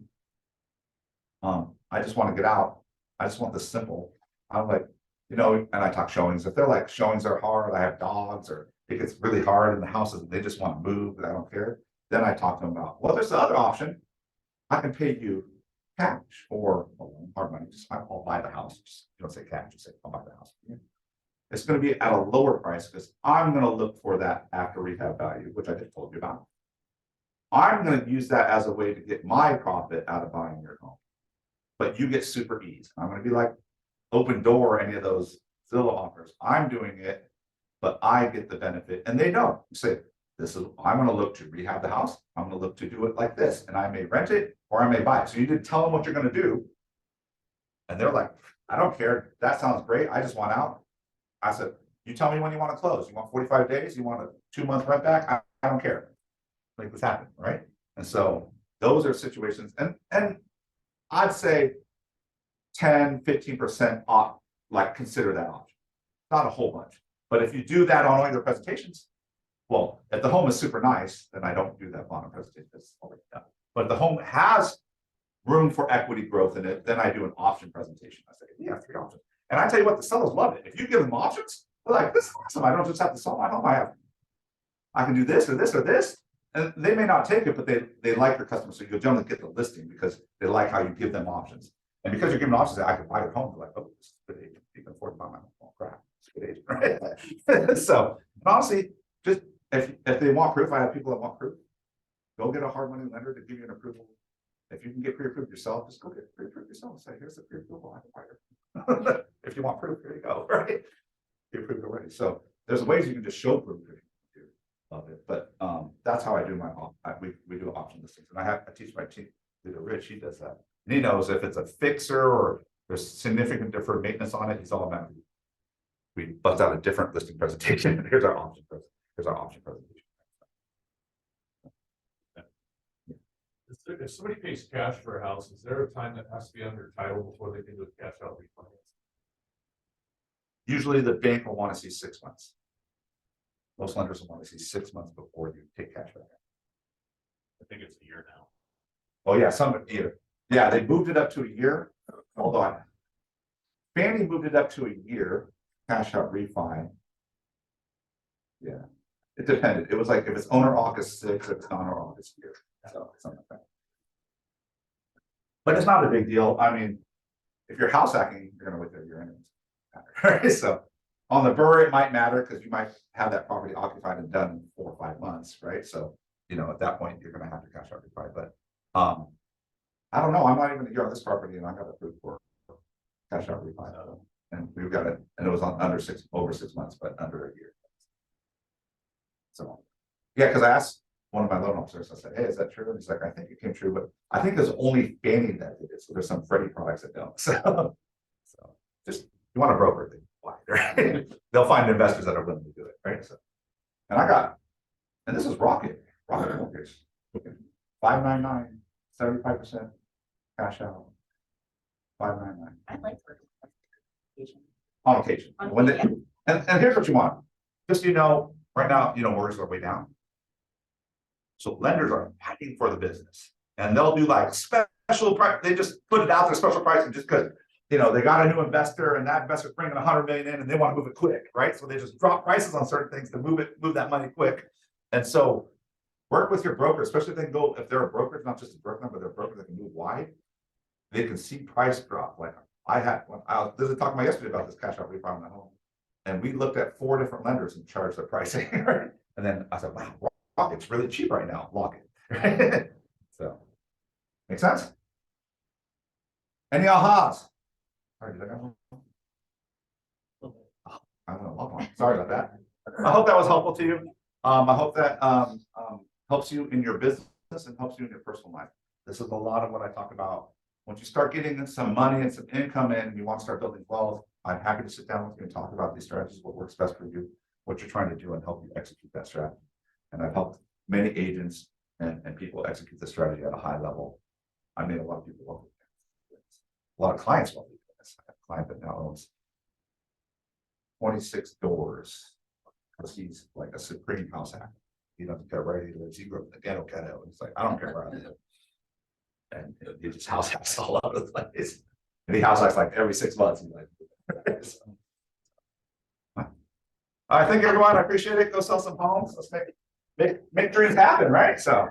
I just want to get out. I just want this simple. I'm like, and I talk showings. If they're like showings are hard, I have dogs, or it gets really hard in the houses, they just want to move, but I don't care. Then I talk to them about, well, there's the other option. I can pay you cash or hard money. I'll buy the house. Just, you don't say cash, just say I'll buy the house. It's going to be at a lower price because I'm going to look for that after rehab value, which I just told you about. I'm going to use that as a way to get my profit out of buying your home. But you get super ease. I'm going to be like Open Door, any of those Zillow offers. I'm doing it, but I get the benefit. And they know. You say, I'm going to look to rehab the house. I'm going to look to do it like this. And I may rent it or I may buy it. So you didn't tell them what you're going to do. And they're like, I don't care. That sounds great. I just want out. I said, you tell me when you want to close. You want 45 days? You want a 2-month rent back? I don't care. Make this happen, right? And so those are situations. And I'd say 10, 15% off, like consider that option. Not a whole bunch. But if you do that on all your presentations, well, if the home is super nice, then I don't do that on a presentation. That's already done. But if the home has room for equity growth in it, then I do an option presentation. I say, yeah, 3 options. And I tell you what, the sellers love it. If you give them options, they're like, this is awesome. I don't just have to sell my home. I can do this or this or this. And they may not take it, but they like your customer, so you'll generally get the listing because they like how you give them options. And because you're giving options, I can buy your home, they're like, oh, this is a good agent, you can afford to buy my home, oh crap, it's a good agent, right? So, honestly, just, if they want proof, I have people that want proof. Go get a hard money lender to give you an approval. If you can get pre-approved yourself, just go get pre-approved yourself, say, here's the pre-approval, I can buy your. If you want proof, here you go, right? You're approved already, so there's ways you can just show proof if you love it, but that's how I do my we do option listings, and I teach my team, Rich, he does that, and he knows if it's a fixer or there's significant deferred maintenance on it, he's all about. We bust out a different listing presentation. Here's our option presentation. If somebody pays cash for a house, is there a time that has to be under title before they can do a cash out refinance? Usually the bank will want to see 6 months. Most lenders will want to see 6 months before you take cash back. I think it's a year now. Oh, yeah, yeah, they moved it up to a year. Hold on. Fannie moved it up to a year, cash out refi. Yeah, it depended. It was like if it's owner August 6th, it's owner August year. So something like that. But it's not a big deal. I mean, if you're house hacking, you're gonna wait till you're in. So on the Burr, it might matter because you might have that property occupied and done in 4 or 5 months, right? So, at that point, you're gonna have to cash out refi. But I don't know. I'm not even a year on this property, and I got approved for cash out refi. And we've got it, and it was on over 6 months, but under a year. So, yeah, because I asked one of my loan officers, I said, hey, is that true? And he's like, I think it came true, but I think there's only Fannie that did it. So there's some Freddie products that don't. So just, you want a broker, right? They'll find investors that are willing to do it, right? So, and this is Rocket Mortgage, 599, 75% cash out, 599. I like On occasion. When they, and here's what you want. Just right now, mortgages are way down. So lenders are fighting for the business, and they'll do like special price. They just put it out there, special pricing, just because they got a new investor, and that investor's bringing 100 million in, and they want to move it quick, right? So they just drop prices on certain things to move that money quick. And so work with your broker, especially if they're a broker, not just a broker, but they're a broker that can move wide. They can see price drop. Like I was talking about yesterday about this cash out refi on the home, and we looked at 4 different lenders and charged their pricing. And then I said, wow, it's really cheap right now. Lock it. So, make sense? Any ahas? Sorry, did I go? I don't know. Sorry about that. I hope that was helpful to you. I hope that helps you in your business and helps you in your personal life. This is a lot of what I talk about. Once you start getting some money and some income in, and you want to start building wealth, I'm happy to sit down with you and talk about these strategies, what works best for you, what you're trying to do, and help you execute that strategy. And I've helped many agents and people execute the strategy at a high level. I made a lot of people love it. A lot of clients love it. I have a client that now owns 26 doors because he's like a supreme house hacker. He doesn't care where he lives. He grew up in the ghetto. He's like, I don't care where I live. And he just house hacks all over the place. And he house hacks like every 6 months. He's like, so. All right, thank you everyone. I appreciate it. Go sell some homes. Let's make dreams happen, right? So